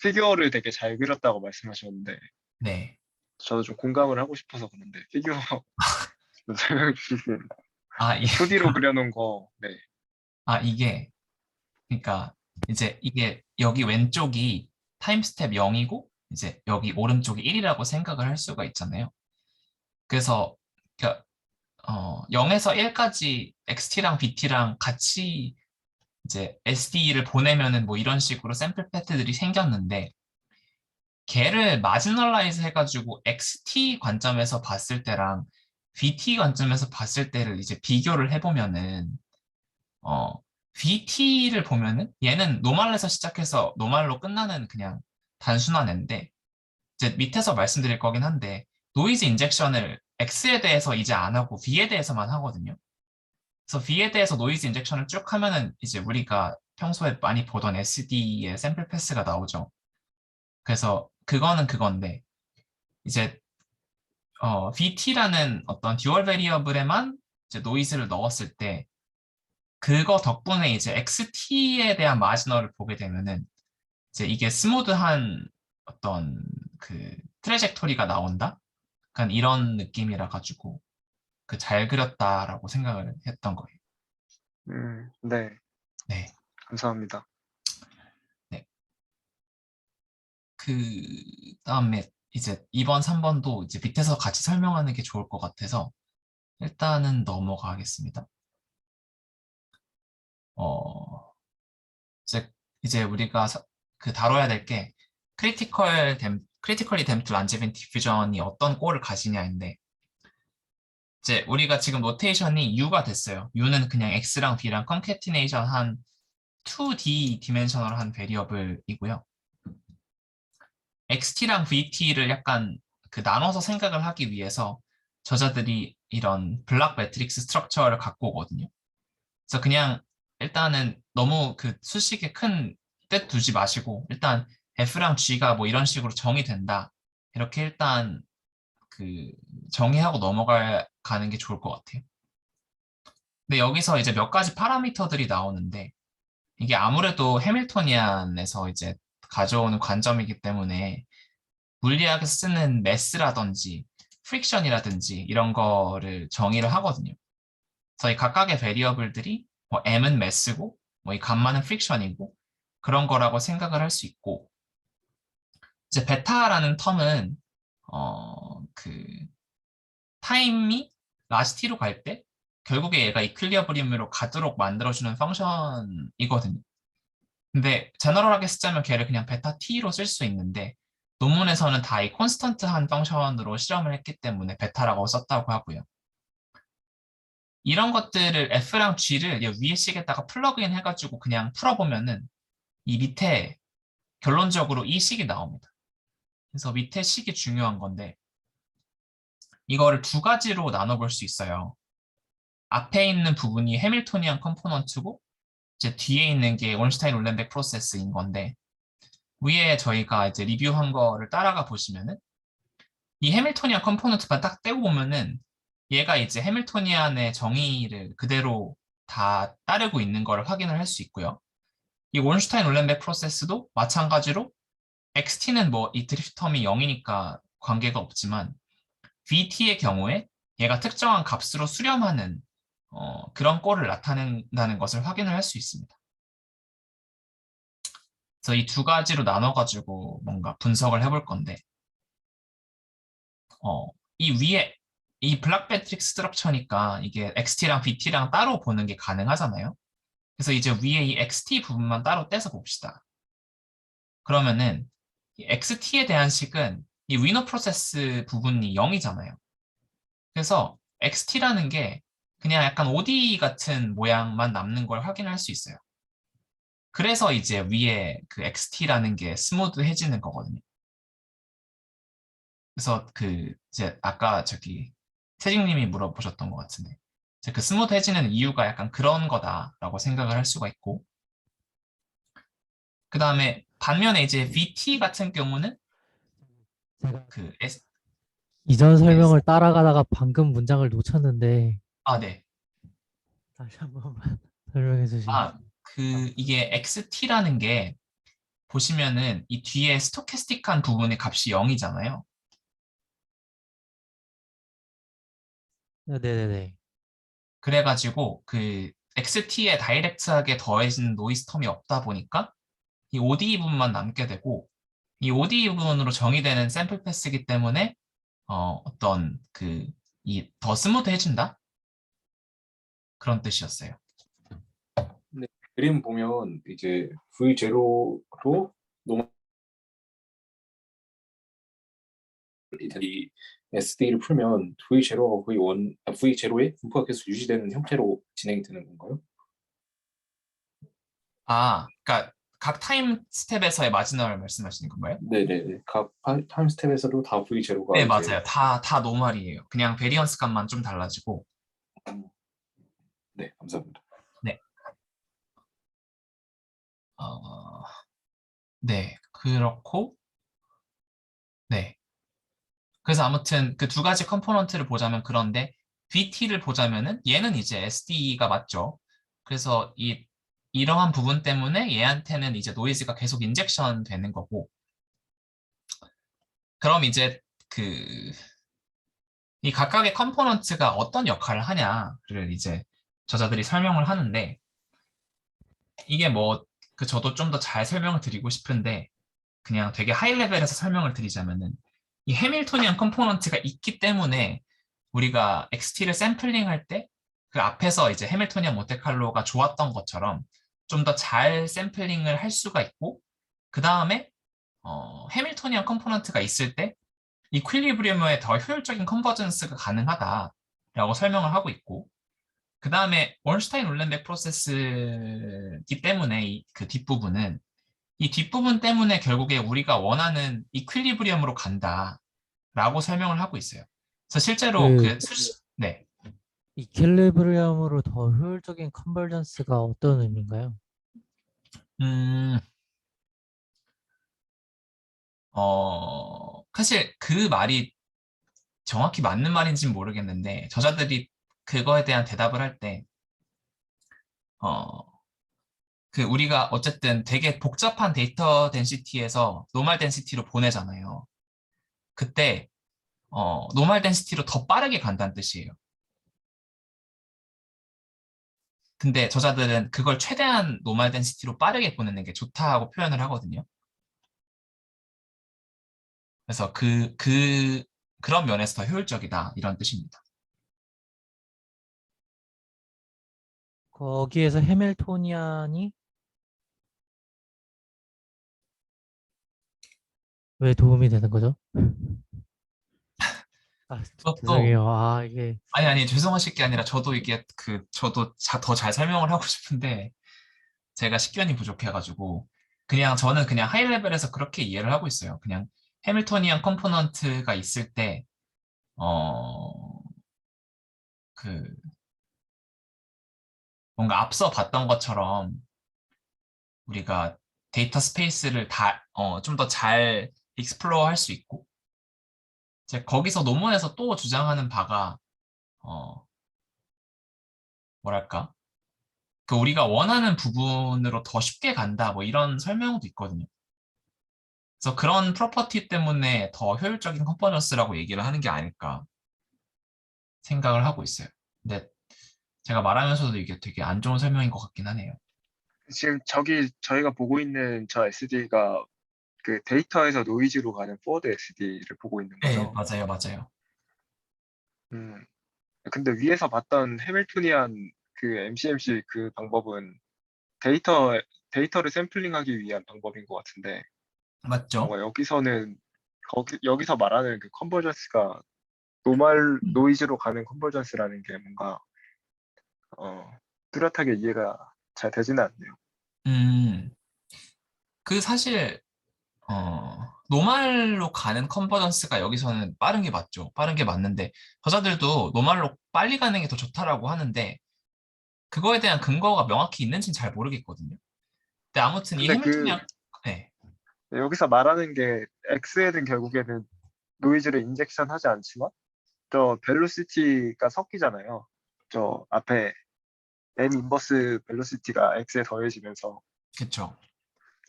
피규어를 되게 잘 그렸다고 말씀하셨는데, 네. 저도 좀 공감을 하고 싶어서 그런데, 피규어 좀 설명해 주실 수 있나요? 아, 2D로 그려놓은 거, 네. 이게, 그러니까 이제 이게 여기 왼쪽이 타임스텝 0이고 이제 여기 오른쪽이 1이라고 생각을 할 수가 있잖아요. 그래서 그러니까 0에서 1까지 XT랑 BT랑 같이 이제 SD를 보내면은 뭐 이런 식으로 샘플 패트들이 생겼는데 걔를 마지널라이즈 해가지고 XT 관점에서 봤을 때랑 BT 관점에서 봤을 때를 이제 비교를 해보면은 어, VT를 보면은 얘는 노말에서 시작해서 노말로 끝나는 그냥 단순한 앤데 이제 밑에서 말씀드릴 거긴 한데 노이즈 인젝션을 X에 대해서 이제 안 하고 V에 대해서만 하거든요. 그래서 V에 대해서 노이즈 인젝션을 쭉 하면은 이제 우리가 평소에 많이 보던 SD의 샘플 패스가 나오죠. 그래서 그거는 그건데 이제 VT라는 어떤 듀얼 베리어블에만 이제 노이즈를 넣었을 때 그거 덕분에 이제 XT에 대한 마지널을 보게 되면은 이제 이게 스무드한 어떤 그 트래젝토리가 나온다? 약간 이런 느낌이라 가지고 그 잘 그렸다라고 생각을 했던 거예요. 네. 네. 감사합니다. 네. 그 다음에 이제 2번, 3번도 이제 밑에서 같이 설명하는 게 좋을 것 같아서 일단은 넘어가겠습니다. 어, 이제 우리가 그 다뤄야 될 게 크리티컬리 댐프드 란제빈 디퓨전이 어떤 꼴을 가지냐인데 이제 우리가 지금 노테이션이 U가 됐어요. U는 그냥 X랑 B랑 컨캐티네이션 한 2D 디멘셔널한 베리어블이고요. XT랑 VT를 약간 그 나눠서 생각을 하기 위해서 저자들이 이런 블락 매트릭스 스트럭처를 갖고 오거든요. 그래서 그냥 일단은 너무 그 수식에 큰 뜻 두지 마시고 일단 F랑 G가 뭐 이런 식으로 정의된다. 이렇게 일단 그 정의하고 넘어가는 게 좋을 것 같아요. 근데 여기서 이제 몇 가지 파라미터들이 나오는데 이게 아무래도 해밀토니안에서 이제 가져오는 관점이기 때문에 물리학에서 쓰는 매스라든지 프릭션이라든지 이런 거를 정의를 하거든요. 그래서 이 각각의 베리어블들이 뭐 m은 매스고 뭐 이 감마는 프릭션이고 그런 거라고 생각을 할 수 있고 이제 베타라는 텀은 그 타임이 라스티로 갈 때 결국에 얘가 이퀄리어브리움으로 가도록 만들어주는 펑션이거든요. 근데 제너럴하게 쓰자면 걔를 그냥 베타 t로 쓸 수 있는데 논문에서는 다 이 콘스턴트한 펑션으로 실험을 했기 때문에 베타라고 썼다고 하고요. 이런 것들을 F랑 G를 위에 식에다가 플러그인 해가지고 그냥 풀어보면은 이 밑에 결론적으로 이 식이 나옵니다. 그래서 밑에 식이 중요한 건데 이거를 두 가지로 나눠볼 수 있어요. 앞에 있는 부분이 해밀토니안 컴포넌트고 이제 뒤에 있는 게 온슈타인 롤렌베크 프로세스인 건데 위에 저희가 이제 리뷰한 거를 따라가 보시면은 이 해밀토니안 컴포넌트만 딱 떼고 보면은 얘가 이제 해밀토니안의 정의를 그대로 다 따르고 있는 걸 확인을 할 수 있고요. 이 온슈타인 롤렌베크 프로세스도 마찬가지로 XT는 뭐 이 드리프트텀이 0이니까 관계가 없지만 VT의 경우에 얘가 특정한 값으로 수렴하는 그런 꼴을 나타낸다는 것을 확인을 할 수 있습니다. 그래서 이 두 가지로 나눠가지고 뭔가 분석을 해볼 건데 이 위에 이 블락 매트릭스 스트럭처니까 이게 XT랑 BT랑 따로 보는 게 가능하잖아요. 그래서 이제 위에 이 XT 부분만 따로 떼서 봅시다. 그러면은 이 XT에 대한 식은 이 위너 프로세스 부분이 0이잖아요. 그래서 XT라는 게 그냥 약간 OD 같은 모양만 남는 걸 확인할 수 있어요. 그래서 이제 위에 그 XT라는 게 스무드해지는 거거든요. 그래서 그 이제 아까 저기 세직님이 물어보셨던 것 같은데 이제 그 스무드해지는 이유가 약간 그런 거다라고 생각을 할 수가 있고 그 다음에 반면에 이제 VT 같은 경우는 제가 그 이전 설명을 따라가다가 방금 문장을 놓쳤는데 네. 다시 한 번만 설명해 주시면. 이게 XT라는 게 보시면은 이 뒤에 스토캐스틱한 부분의 값이 0이잖아요. 네네네. 그래가지고 그 XT에 다이렉트하게 더해진 노이즈 텀이 없다 보니까 이 ODE 부분만 남게 되고 이 ODE 부분으로 정의되는 샘플 패스이기 때문에 어떤 이 더 스무드해진다? 그런 뜻이었어요. 근데 그림 보면 이제 V0로 이 SD를 풀면 V0가 거의 V0의 분포가 계속 유지되는 형태로 진행이 되는 건가요? 그러니까 각 타임 스텝에서의 마지노를 말씀하시는 건가요? 네네네. 각 타임 스텝에서도 다 V0가 네, 이제 맞아요. 다 노멀이에요. 그냥 베리언스 값만 좀 달라지고. 네, 감사합니다. 네. 어, 네, 그렇고, 네. 그래서 아무튼 그 두 가지 컴포넌트를 보자면 그런데 VT를 보자면은 얘는 이제 SD가 맞죠. 그래서 이러한 부분 때문에 얘한테는 이제 노이즈가 계속 인젝션 되는 거고. 그럼 이제 이 각각의 컴포넌트가 어떤 역할을 하냐를 이제 저자들이 설명을 하는데 이게 저도 좀 더 잘 설명을 드리고 싶은데 그냥 되게 하이 레벨에서 설명을 드리자면은 이 해밀토니안 컴포넌트가 있기 때문에 우리가 XT를 샘플링 할 때 그 앞에서 이제 해밀토니안 몬테칼로가 좋았던 것처럼 좀 더 잘 샘플링을 할 수가 있고 그 다음에 해밀토니안 컴포넌트가 있을 때 이퀄리브리엄에 더 효율적인 컨버전스가 가능하다라고 설명을 하고 있고 그 다음에 원슈타인 울렌베 프로세스이기 때문에 그 뒷부분은 이 뒷부분 때문에 결국에 우리가 원하는 이퀄리브리엄으로 간다라고 설명을 하고 있어요. 그래서 실제로 그, 네. 이퀄리브리엄으로 더 효율적인 컨버전스가 어떤 의미인가요? 음, 사실 그 말이 정확히 맞는 말인지는 모르겠는데 저자들이 그거에 대한 대답을 할 때, 우리가 어쨌든 되게 복잡한 데이터 덴시티에서 노멀 덴시티로 보내잖아요. 그때 노멀 덴시티로 더 빠르게 간다는 뜻이에요. 근데 저자들은 그걸 최대한 노멀 덴시티로 빠르게 보내는 게 좋다고 표현을 하거든요. 그래서 그런 면에서 더 효율적이다 이런 뜻입니다. 거기에서 해밀토니안이 왜 도움이 되는 거죠? 아, 그것도 죄송해요. 이게 아니 죄송하실 게 아니라 저도 저도 더 잘 설명을 하고 싶은데 제가 식견이 부족해가지고 저는 그냥 하이 레벨에서 그렇게 이해를 하고 있어요. 그냥 해밀토니안 컴포넌트가 있을 때 어, 그 뭔가 앞서 봤던 것처럼 우리가 데이터 스페이스를 좀 더 잘 익스플로어 할 수 있고 이제 거기서 논문에서 또 주장하는 바가 어, 뭐랄까 우리가 원하는 부분으로 더 쉽게 간다 뭐 이런 설명도 있거든요. 그래서 그런 프로퍼티 때문에 더 효율적인 컨버전스라고 얘기를 하는 게 아닐까 생각을 하고 있어요. 근데 제가 말하면서도 이게 되게 안 좋은 설명인 것 같긴 하네요. 지금 저희가 보고 있는 저 SD가 그 데이터에서 노이즈로 가는 포워드 SD를 보고 있는 네, 거죠. 맞아요, 맞아요. 음, 근데 위에서 봤던 해밀토니안 그 MCMC 그 방법은 데이터를 샘플링하기 위한 방법인 것 같은데 맞죠? 뭔가 여기서 말하는 그 컨버전스가 노멀 노이즈로 가는 컨버전스라는 게 뭔가 어, 뚜렷하게 이해가 잘 되지는 않네요. 음, 사실 노말로 가는 컨버전스가 여기서는 빠른 게 맞죠. 빠른 게 맞는데 저자들도 노말로 빨리 가는 게 더 좋다라고 하는데 그거에 대한 근거가 명확히 있는지는 잘 모르겠거든요. 근데 아무튼 이 근데 해밀토니안 네, 여기서 말하는 게 X에는 결국에는 노이즈를 인젝션 하지 않지만 저 벨로시티가 섞이잖아요. 저 앞에 m 인버스 벨로시티가 x에 더해지면서 그쵸.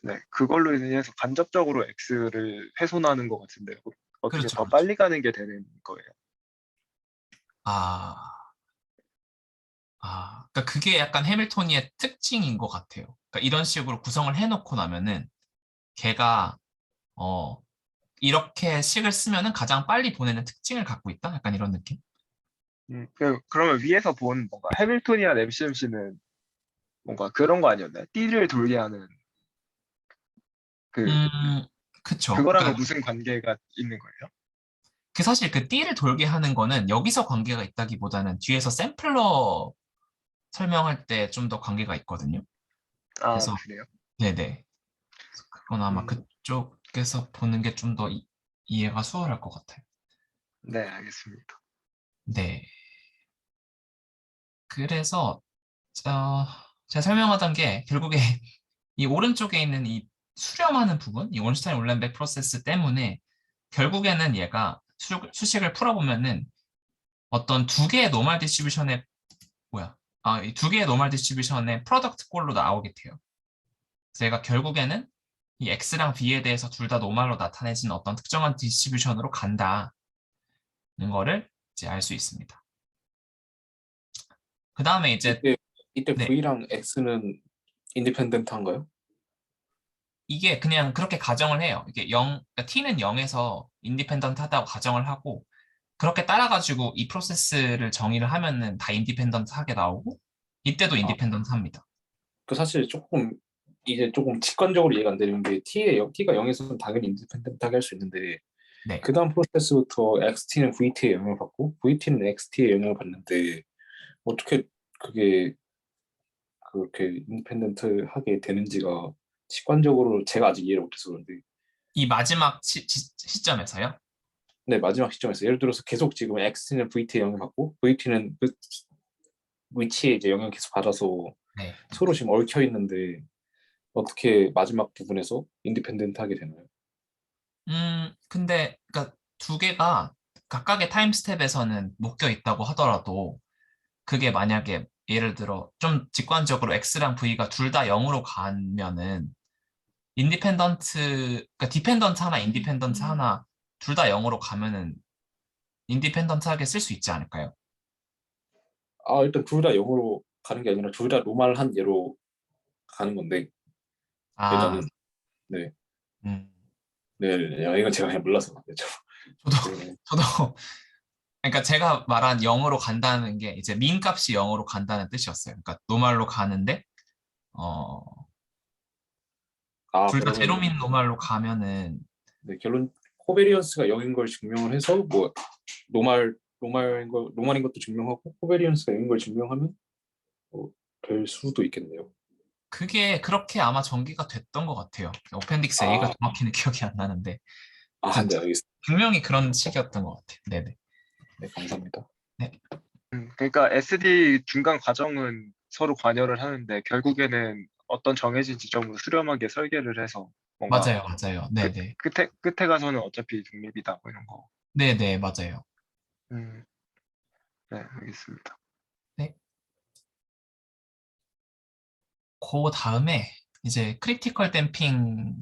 네, 그걸로 인해서 간접적으로 x를 훼손하는 것 같은데 어떻게 그렇죠, 더 그렇죠. 빨리 가는 게 되는 거예요? 아, 그러니까 그게 약간 해밀토니의 특징인 것 같아요. 그러니까 이런 식으로 구성을 해놓고 나면은 걔가 어 이렇게 식을 쓰면은 가장 빨리 보내는 특징을 갖고 있다. 약간 이런 느낌. 그러면 위에서 본 뭔가 해밀토니안 MCMC는 뭔가 그런 거 아니었나요? 띠를 돌게 하는 그 음, 그쵸. 그거랑은 그러니까 무슨 관계가 있는 거예요? 그 사실 그 띠를 돌게 하는 거는 여기서 관계가 있다기보다는 뒤에서 샘플러 설명할 때 좀 더 관계가 있거든요. 아, 그래서 그래요? 네네. 그건 아마 음, 그쪽에서 보는 게 좀 더 이해가 수월할 것 같아요. 네, 알겠습니다. 네. 그래서 제가 설명하던 게 결국에 이 오른쪽에 있는 이 수렴하는 부분, 이 온슈타인 울렌베 프로세스 때문에 결국에는 얘가 수식을 풀어보면은 어떤 두 개의 노멀 디스트리뷰션의 이 두 개의 노멀 디스트리뷰션의 프로덕트 꼴로 나오게 돼요. 그래서 얘가 결국에는 이 x랑 b에 대해서 둘 다 노멀로 나타내지는 어떤 특정한 디스트리뷰션으로 간다는 거를 이제 알 수 있습니다. 그 다음에 이제 이때 네, V랑 X는 인디펜던트한가요? 이게 그냥 그렇게 가정을 해요. 이게 그러니까 t는 0에서 인디펜던트 하다고 가정을 하고 그렇게 따라가지고 이 프로세스를 정의를 하면은 다 인디펜던트 하게 나오고 이때도 아, 인디펜던트 합니다. 그 사실 조금 이제 조금 직관적으로 이해가 안 되는 게 T가 0에서는 당연히 인디펜던트하게 할 수 있는데 네. 그 다음 프로세스부터 XT는 VT의 영향을 받고 VT는 XT의 영향을 받는데 어떻게 그게 그렇게 인디펜던트하게 되는지가 직관적으로 제가 아직 이해를 못해서 그런데 이 마지막 시점에서요? 네, 마지막 시점에서 예를 들어서 계속 지금 XT는 VT의 영향을 받고 VT는 그 위치에 이제 영향을 계속 받아서 네. 서로 지금 얽혀 있는데 어떻게 마지막 부분에서 인디펜던트하게 되나요? 근데 그러니까 두 개가 각각의 타임 스텝에서는 묶여 있다고 하더라도 그게 만약에 예를 들어 좀 직관적으로 X랑 V가 둘 다 0으로 가면은 그러니까 디펜던트 하나, 인디펜던트 하나 둘 다 0으로 가면은 인디펜던트하게 쓸 수 있지 않을까요? 아, 일단 둘 다 영어로 가는 게 아니라 둘 다 로말한 예로 가는 건데 아, 일단은 네, 음, 네, 네, 네. 이건 제가 그냥 몰라서 그렇죠. 저도 네. 저도 그러니까 제가 말한 0으로 간다는 게 이제 민 값이 0으로 간다는 뜻이었어요. 그러니까 노말로 가는데 어, 아, 둘 다 그러면 제로민 노말로 가면은 네, 결론 코베리언스가 0인 걸 증명을 해서 뭐 로말인 것도 증명하고 코베리언스가 0인 걸 증명하면 될 수도 있겠네요. 그게 그렇게 아마 전개가 됐던 것 같아요. 어펜딕스 A가 아, 정확히는 기억이 안 나는데 하여튼 네, 알겠습니다. 분명히 그런 식이었던 것 같아요. 네네. 네, 감사합니다. 네, 그러니까 SD 중간 과정은 서로 관여를 하는데 결국에는 어떤 정해진 지점으로 수렴하게 설계를 해서 뭔가 맞아요, 맞아요. 네네. 끝에 가서는 어차피 중립이다 뭐 이런 거. 네네, 맞아요. 음, 네, 알겠습니다. 네. 그 다음에 이제 크리티컬 댐핑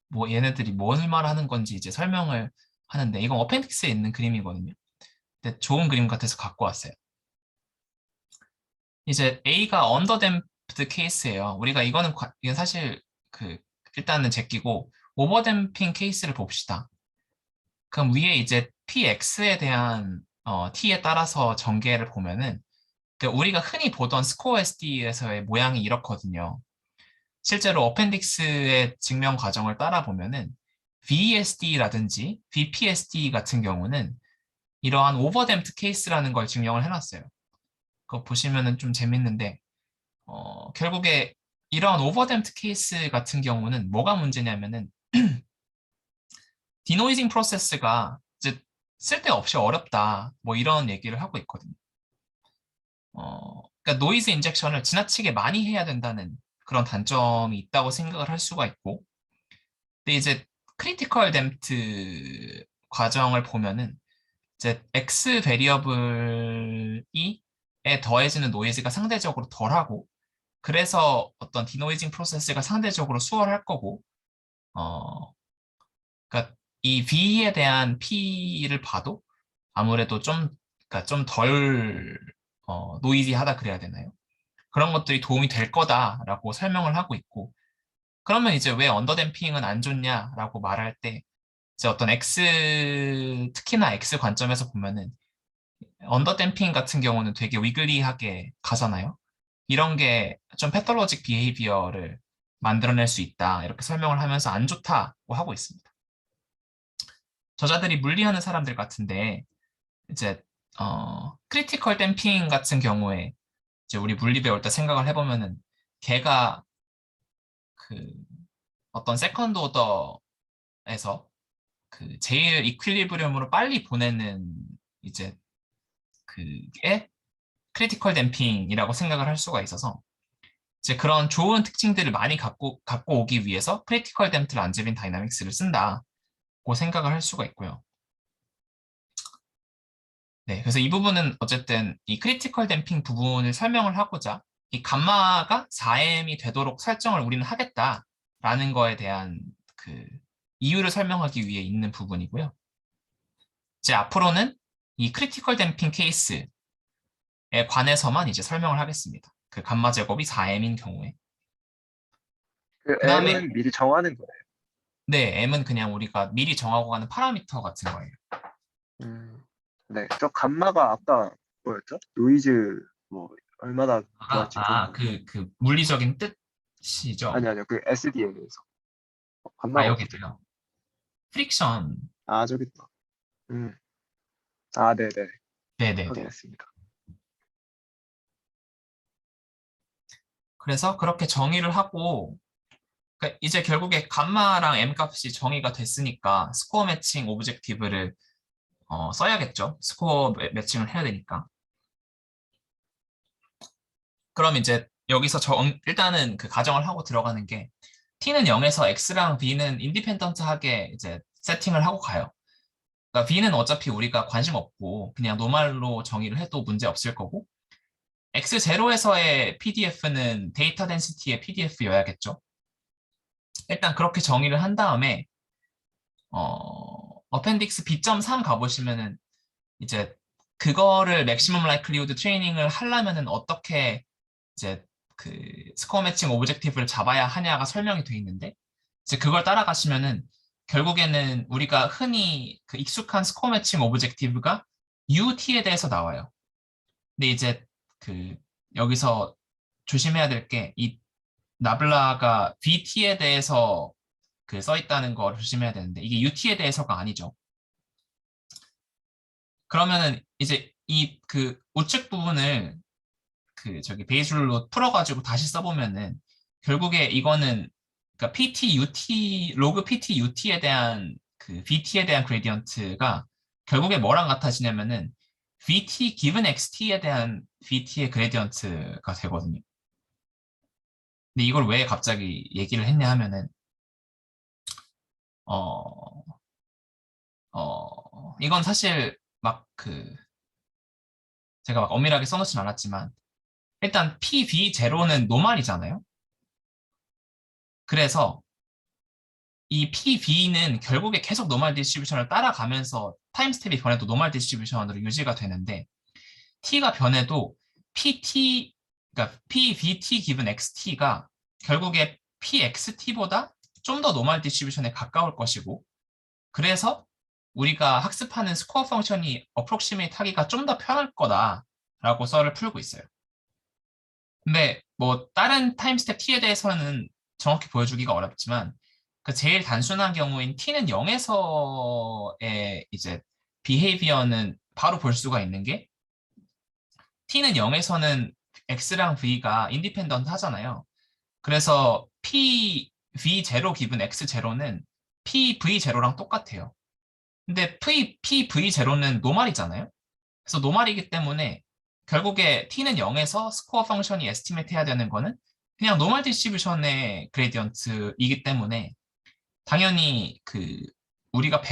뭐 얘네들이 뭘 말하는 건지 이제 설명을 하는데 이건 어펜딕스에 있는 그림이거든요. 근데 좋은 그림 같아서 갖고 왔어요. 이제 A가 언더댐프드 케이스예요. 우리가 이건 사실 그 일단은 제끼고 오버댐핑 케이스를 봅시다. 그럼 위에 이제 PX에 대한 T에 따라서 전개를 보면은 그 우리가 흔히 보던 스코어 SD에서의 모양이 이렇거든요. 실제로 어펜딕스의 증명 과정을 따라 보면은 VSD라든지 VPSD 같은 경우는 이러한 오버댐프드 케이스라는 걸 증명을 해놨어요. 그거 보시면은 좀 재밌는데 결국에 이러한 오버댐프드 케이스 같은 경우는 뭐가 문제냐면은 디노이징 프로세스가 이제 쓸데없이 어렵다 뭐 이런 얘기를 하고 있거든요. 그러니까 노이즈 인젝션을 지나치게 많이 해야 된다는 그런 단점이 있다고 생각을 할 수가 있고 근데 이제 크리티컬 댐프트 과정을 보면은 이제 X 베리어블이 더해지는 노이즈가 상대적으로 덜하고 그래서 어떤 디노이징 프로세스가 상대적으로 수월할 거고 그러니까 이 V에 대한 P를 봐도 아무래도 그러니까 좀 덜 노이지하다 그래야 되나요? 그런 것들이 도움이 될 거다라고 설명을 하고 있고 그러면 이제 왜 언더댐핑은 안 좋냐라고 말할 때 이제 어떤 특히나 X 관점에서 보면은 언더댐핑 같은 경우는 되게 위글리하게 가잖아요. 이런 게 좀 패톨로직 비헤이비어를 만들어낼 수 있다. 이렇게 설명을 하면서 안 좋다고 하고 있습니다. 저자들이 물리하는 사람들 같은데 이제 크리티컬 댐핑 같은 경우에 이제 우리 물리 배울 때 생각을 해보면은 걔가 그 어떤 세컨드 오더에서 그 제일 이퀄리브리엄으로 빨리 보내는 이제 그게 크리티컬 댐핑이라고 생각을 할 수가 있어서 이제 그런 좋은 특징들을 많이 갖고 오기 위해서 크리티컬 댐플 안젤린 다이나믹스를 쓴다고 생각을 할 수가 있고요. 네, 그래서 이 부분은 어쨌든 이 크리티컬 댐핑 부분을 설명을 하고자 이 감마가 4m이 되도록 설정을 우리는 하겠다라는 거에 대한 그 이유를 설명하기 위해 있는 부분이고요. 이제 앞으로는 이 크리티컬 댐핑 케이스에 관해서만 이제 설명을 하겠습니다. 그 감마 제곱이 4m인 경우에. 그 그 다음에 M은 미리 정하는 거예요. 네, m은 그냥 우리가 미리 정하고 가는 파라미터 같은 거예요. 네, 저 감마가 아까 뭐였죠? 노이즈 뭐 얼마나 좋아할지 그 물리적인 뜻이죠. 아니요, 그 SD에 대해서 감마가 어디죠? 여기도요. 프릭션. 아, 저기 있다. 아, 네네, 네네네. 확인했습니다. 그래서 그렇게 정의를 하고, 그러니까 이제 결국에 감마랑 m 값이 정의가 됐으니까 스코어 매칭 오브젝티브를 써야겠죠. 스코어 매칭을 해야 되니까. 그럼 이제 여기서 일단은 그 가정을 하고 들어가는 게 t는 0에서 x랑 b는 인디펜던트하게 이제 세팅을 하고 가요. 그러니까 b는 어차피 우리가 관심 없고 그냥 노말로 정의를 해도 문제 없을 거고 x0에서의 pdf는 데이터 덴시티의 pdf여야겠죠. 일단 그렇게 정의를 한 다음에 어펜딕스 B.3 가보시면은 이제 그거를 맥시멈 라이클리후드 트레이닝을 하려면은 어떻게 이제 그 스코어 매칭 오브젝티브를 잡아야 하냐가 설명이 돼 있는데 이제 그걸 따라가시면은 결국에는 우리가 흔히 그 익숙한 스코어 매칭 오브젝티브가 UT에 대해서 나와요. 근데 이제 그 여기서 조심해야 될 게 이 나블라가 VT에 대해서 그 써 있다는 걸 조심해야 되는데 이게 UT에 대해서가 아니죠. 그러면은 이제 이 그 우측 부분을 그 저기 베이스룰로 풀어가지고 다시 써보면은 결국에 이거는 그러니까 PT, UT, 로그 PT, UT에 대한 그 VT에 대한 그레디언트가 결국에 뭐랑 같아지냐면은 VT given XT에 대한 VT의 그레디언트가 되거든요. 근데 이걸 왜 갑자기 얘기를 했냐 하면은 이건 사실 막 제가 막 엄밀하게 써놓진 않았지만 일단 PV0는 노말이잖아요. 그래서 이 PV는 결국에 계속 노멀 디스트리뷰션을 따라가면서 타임 스텝이 변해도 노멀 디스트리뷰션으로 유지가 되는데 T가 변해도 그러니까 PVT 기분 XT가 결국에 PXT보다 좀 더 노멀 디스트리뷰션에 가까울 것이고 그래서 우리가 학습하는 스코어 펑션이 어프록시메이트 하기가 좀 더 편할 거다라고 썰을 풀고 있어요. 근데 뭐 다른 타임 스텝 T에 대해서는 정확히 보여주기가 어렵지만 그 제일 단순한 경우인 T는 0에서의 이제 비헤이비어는 바로 볼 수가 있는 게 T는 0에서는 X랑 V가 인디펜던트 하잖아요. 그래서 PV0 기분 X0는 PV0랑 똑같아요. 근데 PV0는 노말이잖아요. 그래서 노말이기 때문에 결국에 t는 0에서 스코어 펑션이 에스티메이트 해야 되는 거는 그냥 노멀 디스트리뷰션의 그레디언트이기 때문에 당연히 우리가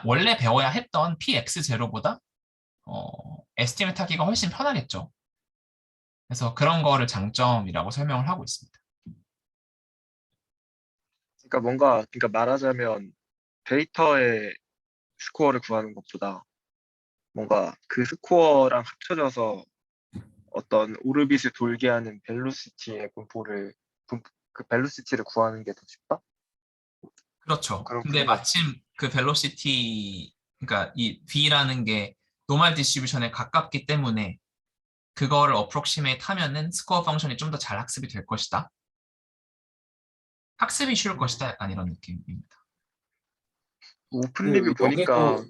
원래 배워야 했던 px0보다 에스티메이트 하기가 훨씬 편하겠죠. 그래서 그런 거를 장점이라고 설명을 하고 있습니다. 그러니까 뭔가 그러니까 말하자면 데이터의 스코어를 구하는 것보다 뭔가 그 스코어랑 합쳐져서 어떤 오르빗을 돌게 하는 벨로시티의 그 벨로시티를 구하는 게 더 쉽다? 그렇죠. 그런 근데 그런 거. 마침 그 벨로시티, 그러니까 이 V라는 게 노멀 디스트리뷰션에 가깝기 때문에 그거를 어프록시메이트 하면은 스코어 펑션이 좀 더 잘 학습이 될 것이다. 학습이 쉬울 것이다. 약간 이런 느낌입니다. 오픈 그 리뷰 영에서 보니까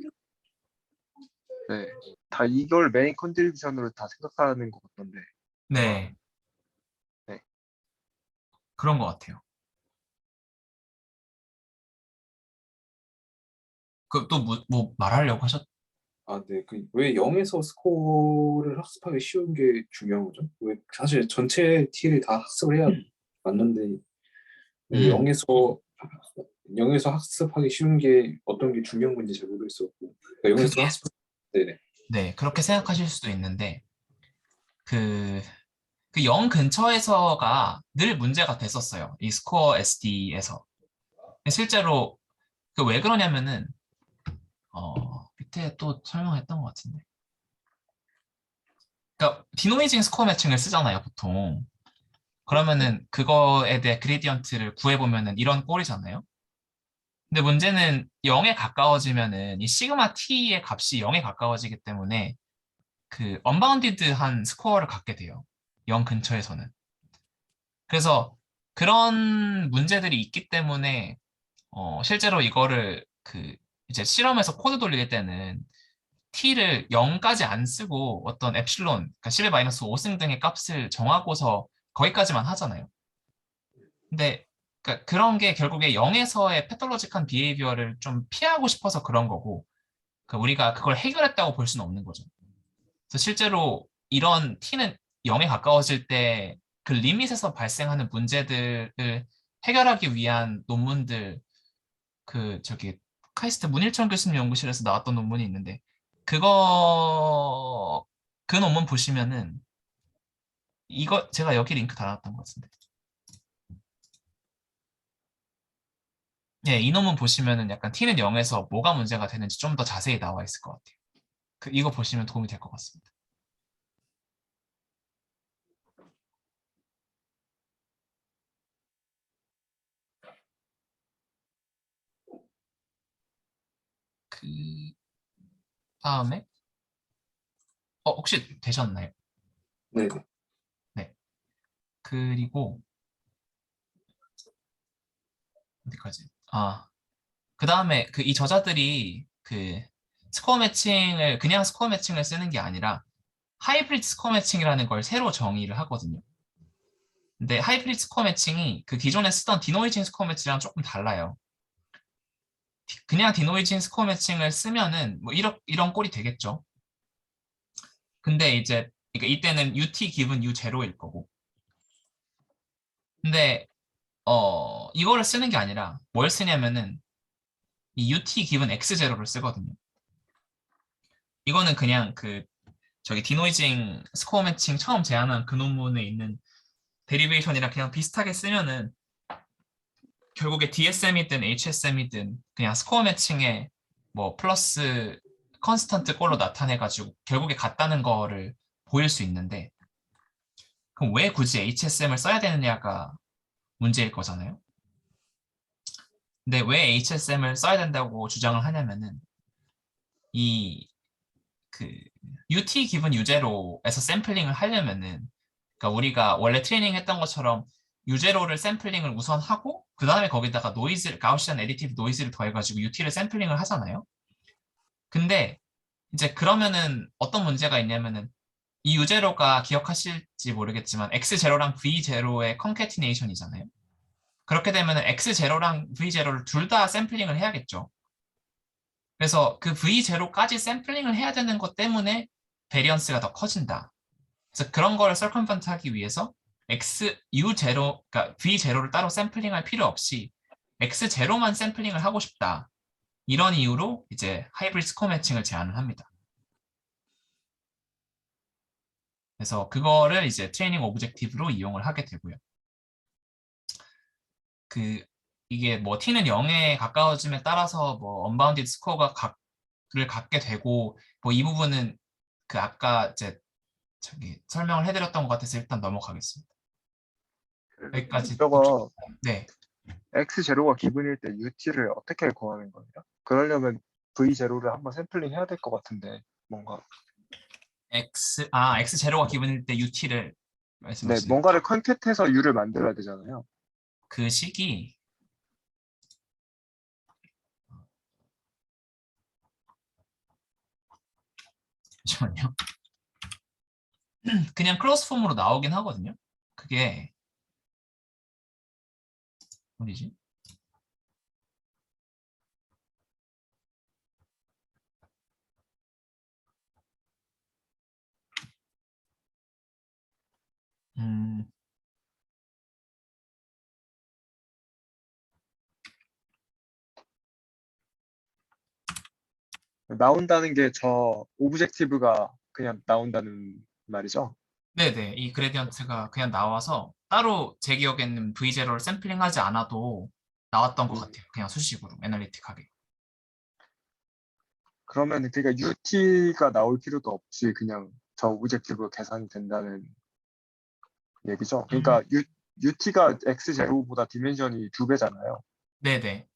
네, 다 이걸 메인 컨트리뷰션으로 다 생각하는 것 같던데. 네, 네. 그런 것 같아요. 그 또 뭐 말하려고 하셨? 아, 네. 그 왜 0에서 스코어를 학습하기 쉬운 게 중요한 거죠? 왜 사실 전체 T를 다 학습을 해야 맞는데 왜 음, 0에서 학습하기 쉬운 게 어떤 게 중요한 건지 잘 모르겠었고. 그러니까 0에서 그게 학습 네네. 네, 그렇게 생각하실 수도 있는데 그 그 0 근처에서가 늘 문제가 됐었어요. 이 스코어 SD에서. 실제로 그 왜 그러냐면은 밑에 또 설명했던 것 같은데. 그러니까 디노이징 스코어 매칭을 쓰잖아요, 보통. 그러면은 그거에 대해 그레디언트를 구해보면은 이런 꼴이잖아요. 근데 문제는 0에 가까워지면은 이 시그마 t의 값이 0에 가까워지기 때문에 그 언바운디드한 스코어를 갖게 돼요. 0 근처에서는. 그래서 그런 문제들이 있기 때문에 실제로 이거를 그 이제 실험에서 코드 돌릴 때는 t를 0까지 안 쓰고 어떤 엡실론, 그러니까 10-5승 등의 값을 정하고서 거기까지만 하잖아요. 근데 그러니까 그런 게 결국에 0에서의 패톨로직한 비헤이비어를 좀 피하고 싶어서 그런 거고, 그러니까 우리가 그걸 해결했다고 볼 수는 없는 거죠. 그래서 실제로 이런 t는 0에 가까워질 때 그 리밋에서 발생하는 문제들을 해결하기 위한 논문들, 그 저기 카이스트 문일천 교수님 연구실에서 나왔던 논문이 있는데 그거 그 논문 보시면은 이거 제가 여기 링크 달아놨던 것 같은데 예, 이 논문 보시면은 약간 t는 0에서 뭐가 문제가 되는지 좀 더 자세히 나와 있을 것 같아요. 이거 보시면 도움이 될 것 같습니다. 그 다음에 혹시 되셨나요? 네네. 네. 그리고 어디까지? 그 다음에 그 이 저자들이 그 스코어 매칭을 그냥 스코어 매칭을 쓰는 게 아니라 하이브리드 스코어 매칭이라는 걸 새로 정의를 하거든요. 근데 하이브리드 스코어 매칭이 그 기존에 쓰던 디노이징 스코어 매칭이랑 조금 달라요. 그냥 디노이징 스코어 매칭을 쓰면은 뭐 이런 꼴이 되겠죠. 근데 이제 그러니까 이때는 UT 기분 U0일 거고. 근데 이거를 쓰는 게 아니라 뭘 쓰냐면은 이 UT 기분 X0를 쓰거든요. 이거는 그냥 그 저기 디노이징 스코어 매칭 처음 제안한 그 논문에 있는 데리베이션이랑 그냥 비슷하게 쓰면은 결국에 DSM이든 HSM이든 그냥 스코어 매칭에 뭐 플러스 컨스턴트 꼴로 나타내가지고 결국에 같다는 거를 보일 수 있는데 그럼 왜 굳이 HSM을 써야 되느냐가 문제일 거잖아요. 근데 왜 HSM을 써야 된다고 주장을 하냐면은 이 그 UT 기분 유제로에서 샘플링을 하려면은 그러니까 우리가 원래 트레이닝 했던 것처럼 유제로를 샘플링을 우선 하고 그 다음에 거기다가 노이즈 가우시안 애디티브 노이즈를 더해가지고 UT를 샘플링을 하잖아요. 근데 이제 그러면은 어떤 문제가 있냐면은 이 유제로가 기억하실지 모르겠지만 X0랑 V0의 컨캐티네이션이잖아요. 그렇게 되면은 X0랑 V0를 둘 다 샘플링을 해야겠죠. 그래서 그 V0까지 샘플링을 해야 되는 것 때문에 베리언스가 더 커진다. 그래서 그런 거를 서컴펀트 하기 위해서 U0, 그러니까 V0를 따로 샘플링할 필요 없이 X0만 샘플링을 하고 싶다. 이런 이유로 이제 하이브리드 스코어 매칭을 제안을 합니다. 그래서 그거를 이제 트레이닝 오브젝티브로 이용을 하게 되고요. 이게 뭐 t는 0에 가까워짐에 따라서 뭐 언바운디드 스코어가 를 갖게 되고 뭐 이 부분은 아까 이제 설명을 해드렸던 것 같아서 일단 넘어가겠습니다. 여기까지. 저거 네. X0가 기분일 때 UT를 어떻게 구하는 거예요? 그러려면 V0를 한번 샘플링 해야 될 것 같은데 뭔가 X0가 기분일 때 UT를 네, 말씀하시는 뭔가를 컨캣해서 U를 만들어야 되잖아요. 그 식이 잠시만요. 그냥 클로스 폼으로 나오긴 하거든요. 그게 어디지? 음, 나온다는 게 저 오브젝티브가 그냥 나온다는 말이죠. 네네. 이 그레디언트가 그냥 나와서 따로 제 기억에는 V0를 샘플링하지 않아도 나왔던 것 음. 같아요. 그냥 수식으로 애널리틱하게. 그러면 그러니까 UT가 나올 필요도 없이 그냥 저 오브젝티브 계산이 된다는 얘기죠. 그러니까 UT가 X0보다 디멘션이 2배잖아요. 네네.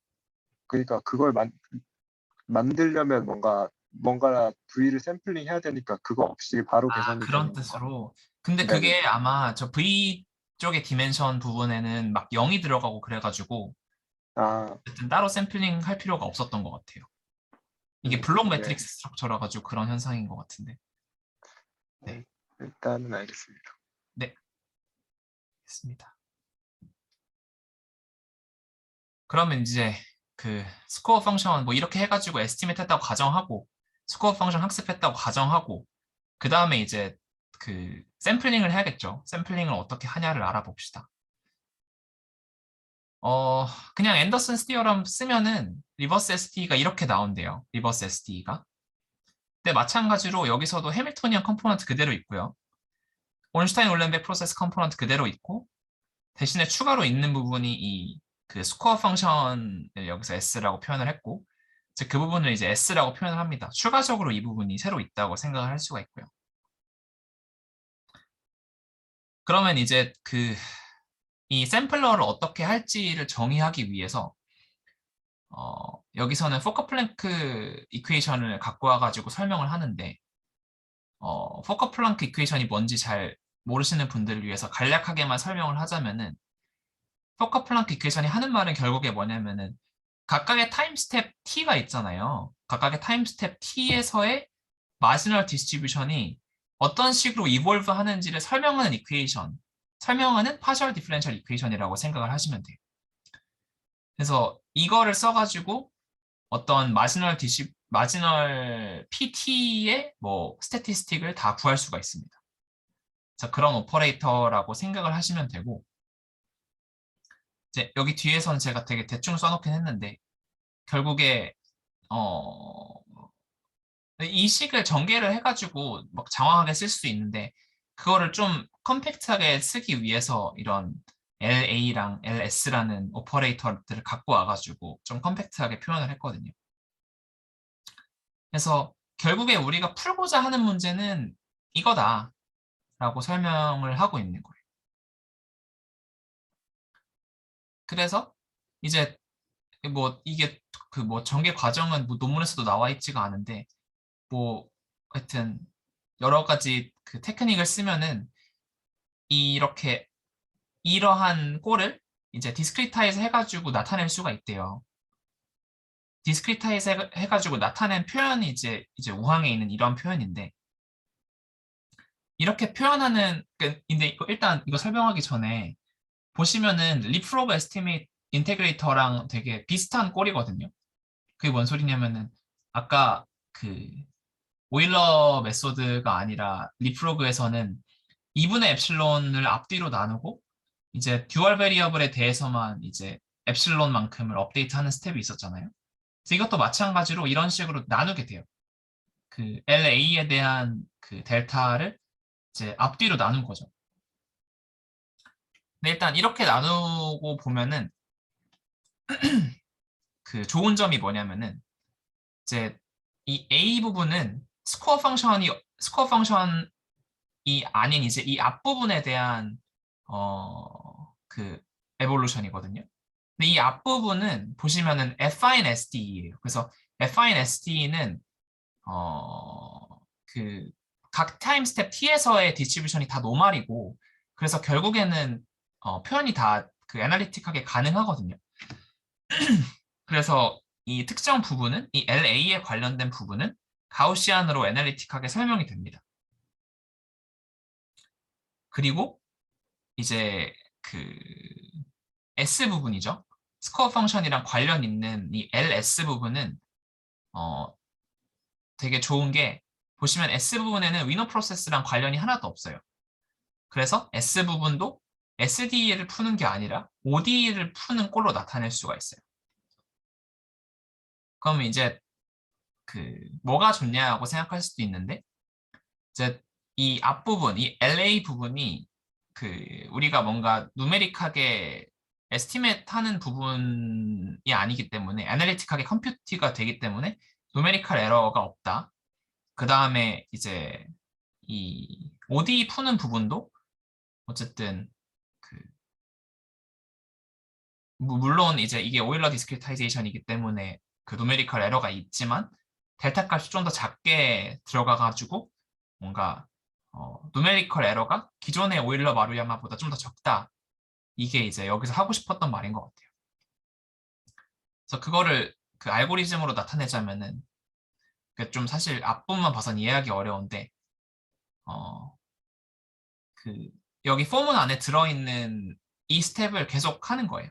그러니까 그걸 만들려면 뭔가 V를 샘플링 해야 되니까 그거 없이 바로 계산이 그런 되는 건가? 뜻으로. 근데 네네. 그게 아마 저 V 쪽의 디멘션 부분에는 막 0이 들어가고 그래가지고 아, 어쨌든 따로 샘플링 할 필요가 없었던 것 같아요. 이게 블록 네. 매트릭스 스트럭처라 가지고 그런 현상인 것 같은데. 네. 일단은 알겠습니다. 네. 됐습니다. 그러면 이제 스코어 펑션 뭐 이렇게 해가지고 에스티메이트 했다고 가정하고 스코어 펑션 학습했다고 가정하고 그 다음에 이제 샘플링을 해야겠죠. 샘플링을 어떻게 하냐를 알아봅시다. 그냥 앤더슨 스티어럼 쓰면은 리버스 SD가 이렇게 나온대요. 리버스 SD가. 근데 마찬가지로 여기서도 해밀토니언 컴포넌트 그대로 있고요. 온슈타인 올렌베 프로세스 컴포넌트 그대로 있고 대신에 추가로 있는 부분이 스코어 펑션을 여기서 S라고 표현을 했고 즉 그 부분을 이제 S라고 표현을 합니다. 추가적으로 이 부분이 새로 있다고 생각을 할 수가 있고요. 그러면 이제 이 샘플러를 어떻게 할지를 정의하기 위해서 여기서는 포커 플랭크 이퀘이션을 갖고 와가지고 설명을 하는데 포커 플랭크 이퀘이션이 뭔지 잘 모르시는 분들을 위해서 간략하게만 설명을 하자면은 포커 플랭크 이퀘이션이 하는 말은 결국에 뭐냐면은 각각의 타임 스텝 t가 있잖아요. 각각의 타임 스텝 t에서의 마지널 디스트리뷰션이 어떤 식으로 이볼브 하는지를 설명하는 이퀘이션, 설명하는 파셜 디퍼런셜 이퀘이션이라고 생각을 하시면 돼요. 그래서 이거를 써가지고 어떤 마지널 PT의 뭐 스태티스틱을 다 구할 수가 있습니다. 자, 그런 오퍼레이터라고 생각을 하시면 되고 이제 여기 뒤에서는 제가 되게 대충 써놓긴 했는데 결국에 이 식을 전개를 해가지고 막 장황하게 쓸 수 있는데 그거를 좀 컴팩트하게 쓰기 위해서 이런 LA랑 LS라는 오퍼레이터들을 갖고 와가지고 좀 컴팩트하게 표현을 했거든요. 그래서 결국에 우리가 풀고자 하는 문제는 이거다라고 설명을 하고 있는 거예요. 그래서 이제 뭐 이게 뭐 전개 과정은 뭐 논문에서도 나와 있지가 않은데 뭐 하여튼 여러 가지 테크닉을 쓰면은 이렇게 이러한 꼴을 이제 디스크리타이즈 해가지고 나타낼 수가 있대요. 디스크리타이즈 해가지고 나타낸 표현이 이제 우항에 있는 이런 표현인데 이렇게 표현하는 근데 일단 이거 설명하기 전에 보시면은 리프로그 에스티메이트 인테그레이터랑 되게 비슷한 꼴이거든요. 그게 뭔 소리냐면은 아까 오일러 메소드가 아니라 리프로그에서는 2분의 엡실론을 앞뒤로 나누고 이제 듀얼 베리어블에 대해서만 이제 엡실론만큼을 업데이트하는 스텝이 있었잖아요. 그래서 이것도 마찬가지로 이런 식으로 나누게 돼요. LA에 대한 델타를 이제 앞뒤로 나눈 거죠. 근데 일단 이렇게 나누고 보면은 그 좋은 점이 뭐냐면은 이제 이 A 부분은 스코어 펑션이 아닌 이제 이 앞부분에 대한 그 에볼루션이거든요. 근데 이 앞부분은 보시면은 FINSD예요. 그래서 FINSD는 그 각 타임 스텝 T에서의 디스트리뷰션이 다 노말이고 그래서 결국에는 표현이 다 그 애널리틱하게 가능하거든요. 그래서 이 특정 부분은 이 LA에 관련된 부분은 가우시안으로 애널리틱하게 설명이 됩니다. 그리고 이제 그 S 부분이죠. 스코어 펑션이랑 관련 있는 이 LS 부분은 되게 좋은 게 보시면 S 부분에는 위너 프로세스랑 관련이 하나도 없어요. 그래서 S 부분도 SD를 푸는 게 아니라 OD를 푸는 꼴로 나타낼 수가 있어요. 그러면 이제 그 뭐가 좋냐고 생각할 수도 있는데 이제 이 앞부분, 이 LA 부분이 그 우리가 뭔가 누메릭하게 에스티메이트 하는 부분이 아니기 때문에 애널리틱하게 컴퓨트가 되기 때문에 누메리컬 에러가 없다. 그 다음에 이제 이 OD 푸는 부분도 어쨌든 그 물론 이제 이게 오일러 디스크리타이제이션이기 때문에 그 누메리컬 에러가 있지만 델타 값이 좀 더 작게 들어가 가지고 뭔가 누메리컬 에러가 기존의 오일러 마루야마보다 좀 더 적다. 이게 이제 여기서 하고 싶었던 말인 것 같아요. 그래서 그거를 그 알고리즘으로 나타내자면은 좀 사실 앞부분만 봐선 이해하기 어려운데 그 여기 포문 안에 들어있는 이 스텝을 계속 하는 거예요.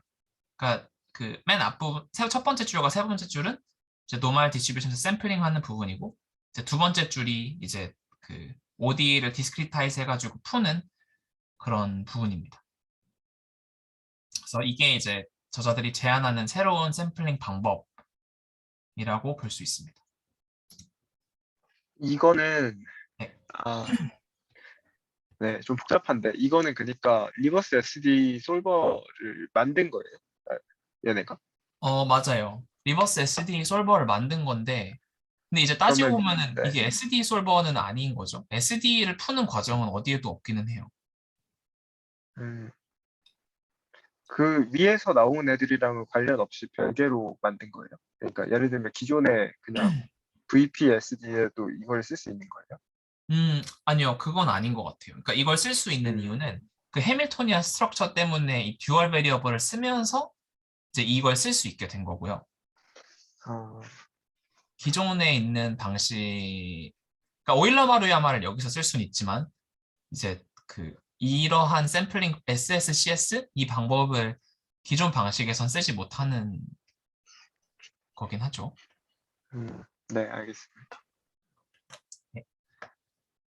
그러니까 그 맨 앞부분 첫 번째 줄과 세 번째 줄은 이제 노멀 디스트리뷰션에서 샘플링 하는 부분이고 이제 두 번째 줄이 이제 그 OD를 디스크리타이즈 해가지고 푸는 그런 부분입니다. 그래서 이게 이제 저자들이 제안하는 새로운 샘플링 방법이라고 볼 수 있습니다. 이거는 네. 네, 좀 복잡한데 이거는 그러니까 리버스 SD 솔버를 만든 거예요. 얘네가. 맞아요. 리버스 SD 솔버를 만든 건데 근데 이제 따지고 그러면 보면은 네. 이게 SD 솔버는 아닌 거죠. SD를 푸는 과정은 어디에도 없기는 해요. 음, 그 위에서 나온 애들이랑은 관련 없이 별개로 만든 거예요. 그러니까 예를 들면 기존에 그냥 VPSD에도 이걸 쓸 수 있는 거예요. 아니요. 그건 아닌 것 같아요. 그러니까 이걸 쓸 수 있는 음, 이유는 그 해밀토니안 스트럭처 때문에 이 듀얼 베리어블을 쓰면서 이제 이걸 쓸 수 있게 된 거고요. 아, 기존에 있는 방식, 그러니까 오일러 마루야마를 여기서 쓸 수는 있지만 이제 그 이러한 샘플링 SSCS 이 방법을 기존 방식에선 쓰지 못하는 거긴 하죠. 네, 알겠습니다. 네.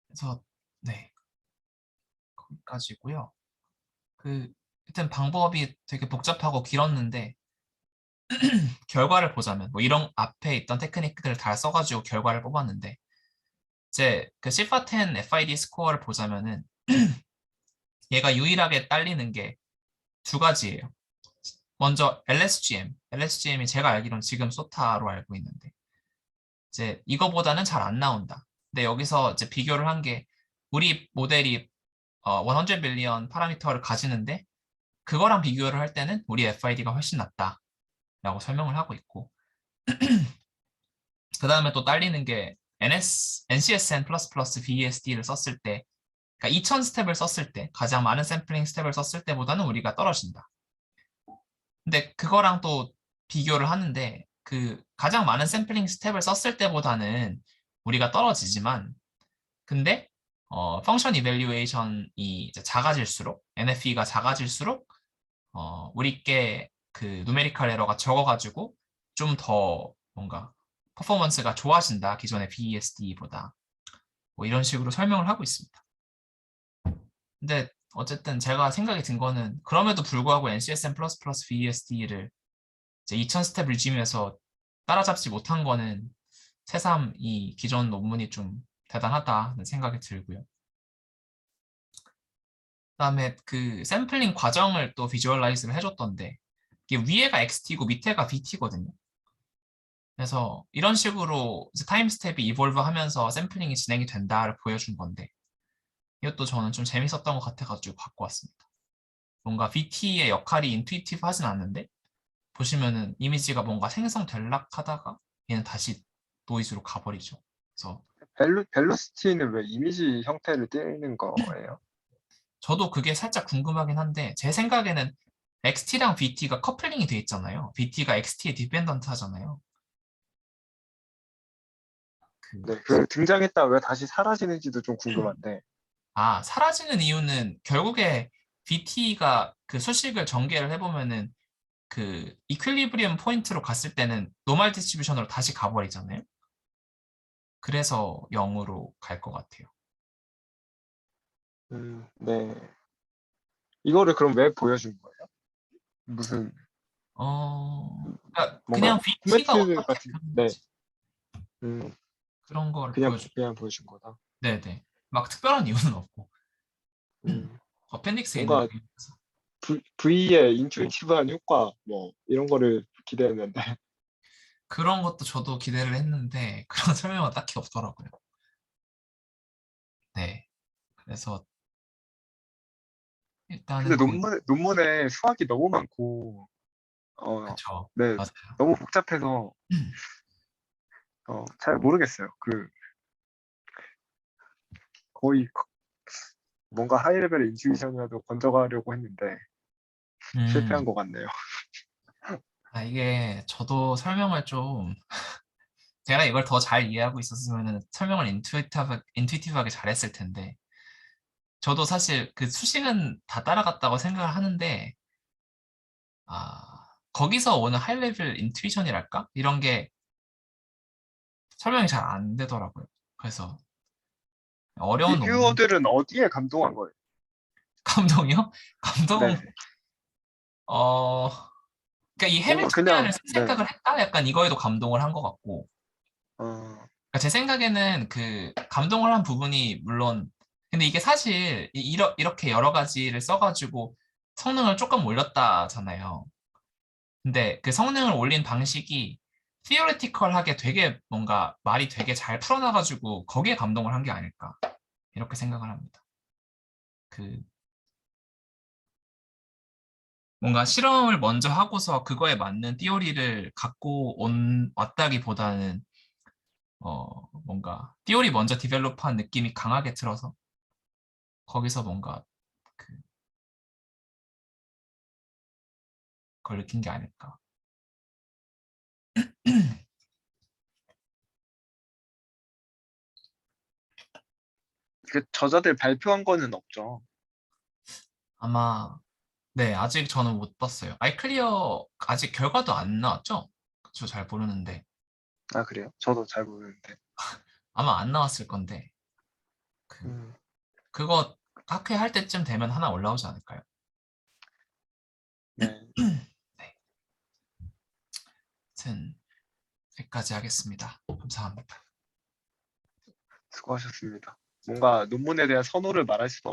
그래서 네, 거기까지고요. 그 하여튼 방법이 되게 복잡하고 길었는데 결과를 보자면 뭐 이런 앞에 있던 테크닉들을 다 써가지고 결과를 뽑았는데 이제 그 시파10 FID 스코어를 보자면은 얘가 유일하게 딸리는 게 두 가지예요. 먼저 LSGM이 제가 알기로는 지금 소타로 알고 있는데 이제 이거보다는 잘 안 나온다. 근데 여기서 이제 비교를 한 게 우리 모델이 100 빌리언 파라미터를 가지는데 그거랑 비교를 할 때는 우리 FID가 훨씬 낫다라고 설명을 하고 있고 그 다음에 또 딸리는 게 NCSN++ VESD를 썼을 때 그러니까 2000 스텝을 썼을 때 가장 많은 샘플링 스텝을 썼을 때보다는 우리가 떨어진다. 근데 그거랑 또 비교를 하는데 그 가장 많은 샘플링 스텝을 썼을 때보다는 우리가 떨어지지만 근데 펑션 이밸류에이션이 이제 작아질수록 NFE가 작아질수록 우리께 그 누메리컬 에러가 적어가지고 좀 더 뭔가 퍼포먼스가 좋아진다 기존의 BESD보다 뭐 이런 식으로 설명을 하고 있습니다. 근데 어쨌든 제가 생각이 든 거는 그럼에도 불구하고 NCSM++ BESD를 이제 2000 스텝 리짐에서 따라잡지 못한 거는 새삼 이 기존 논문이 좀 대단하다는 생각이 들고요. 그다음에 그 샘플링 과정을 또 비주얼라이즈를 해줬던데 이게 위에가 XT고 밑에가 BT거든요. 그래서 이런 식으로 이제 타임 스텝이 이볼브 하면서 샘플링이 진행이 된다를 보여준 건데 이것도 저는 좀 재밌었던 것 같아가지고 갖고 왔습니다. 뭔가 BT의 역할이 인투이티브 하진 않는데 보시면은 이미지가 뭔가 생성될락 하다가 얘는 다시 노이즈로 가버리죠. 그래서 벨로시티는 왜 이미지 형태를 띄는 거예요? 저도 그게 살짝 궁금하긴 한데 제 생각에는 XT랑 BT가 커플링이 돼 있잖아요. BT가 XT에 디펜던트 하잖아요. 네, 그 등장했다 왜 다시 사라지는지도 좀 궁금한데. 사라지는 이유는 결국에 BT가 그 수식을 전개를 해보면은 그 이퀄리브리엄 포인트로 갔을 때는 노멀 디스트리뷰션으로 다시 가버리잖아요. 그래서 0으로 갈 것 같아요. 네. 이거를 그럼 왜 보여준 거예요? 무슨 그러니까 뭔가 그냥 BT가 코멘트 어떻게 같은, 네, 변했지 음, 그런 거를 그냥 보여줘. 그냥 보여준 거다. 네네. 막 특별한 이유는 없고 음, 어펜딕스에 있는 뭔가 내용이라서. V의 인투이티브한 효과 뭐 이런 거를 기대했는데. 그런 것도 저도 기대를 했는데 그런 설명은 딱히 없더라고요. 네. 그래서 근데 일단은 논문에 수학이 너무 많고, 그쵸. 네, 맞아요. 너무 복잡해서 잘 모르겠어요. 거의 뭔가 하이레벨 인투이션이라도 건져가려고 했는데 실패한 음. 것 같네요. 이게 저도 설명을 좀 제가 이걸 더 잘 이해하고 있었으면 설명을 인투이티브하게 잘했을 텐데 저도 사실 그 수식은 다 따라갔다고 생각을 하는데 거기서 오는 하이레벨 인투이션이랄까? 이런 게 설명이 잘 안 되더라고요. 그래서 어려운 논문 리뷰어들은 어디에 감동한 거예요? 감동이요? 감동 네, 어 그러니까 이 뭔가 해밀토니안을 그냥, 쓴 네, 생각을 했다? 약간 이거에도 감동을 한 것 같고 어, 그러니까 제 생각에는 그 감동을 한 부분이 물론 근데 이게 사실 이렇게 여러 가지를 써가지고 성능을 조금 올렸다잖아요. 근데 그 성능을 올린 방식이 theoretical하게 되게 뭔가 말이 되게 잘 풀어놔가지고 거기에 감동을 한 게 아닐까 이렇게 생각을 합니다. 그 뭔가 실험을 먼저 하고서 그거에 맞는 티오리를 갖고 왔다기보다는 뭔가 티오리 먼저 디벨롭한 느낌이 강하게 들어서 거기서 뭔가 그걸 느낀 게 아닐까. 그 저자들 발표한 거는 없죠. 아마 네 아직 저는 못 봤어요. 아이클리어 아직 결과도 안 나왔죠? 저 잘 모르는데 아, 그래요? 저도 잘 모르는데. 아마 안 나왔을 건데 음, 그거 학회 할 때쯤 되면 하나 올라오지 않을까요? 네, 네, 아무튼 여기까지 하겠습니다. 감사합니다. 수고하셨습니다. 뭔가 논문에 대한 선호를 말할 수도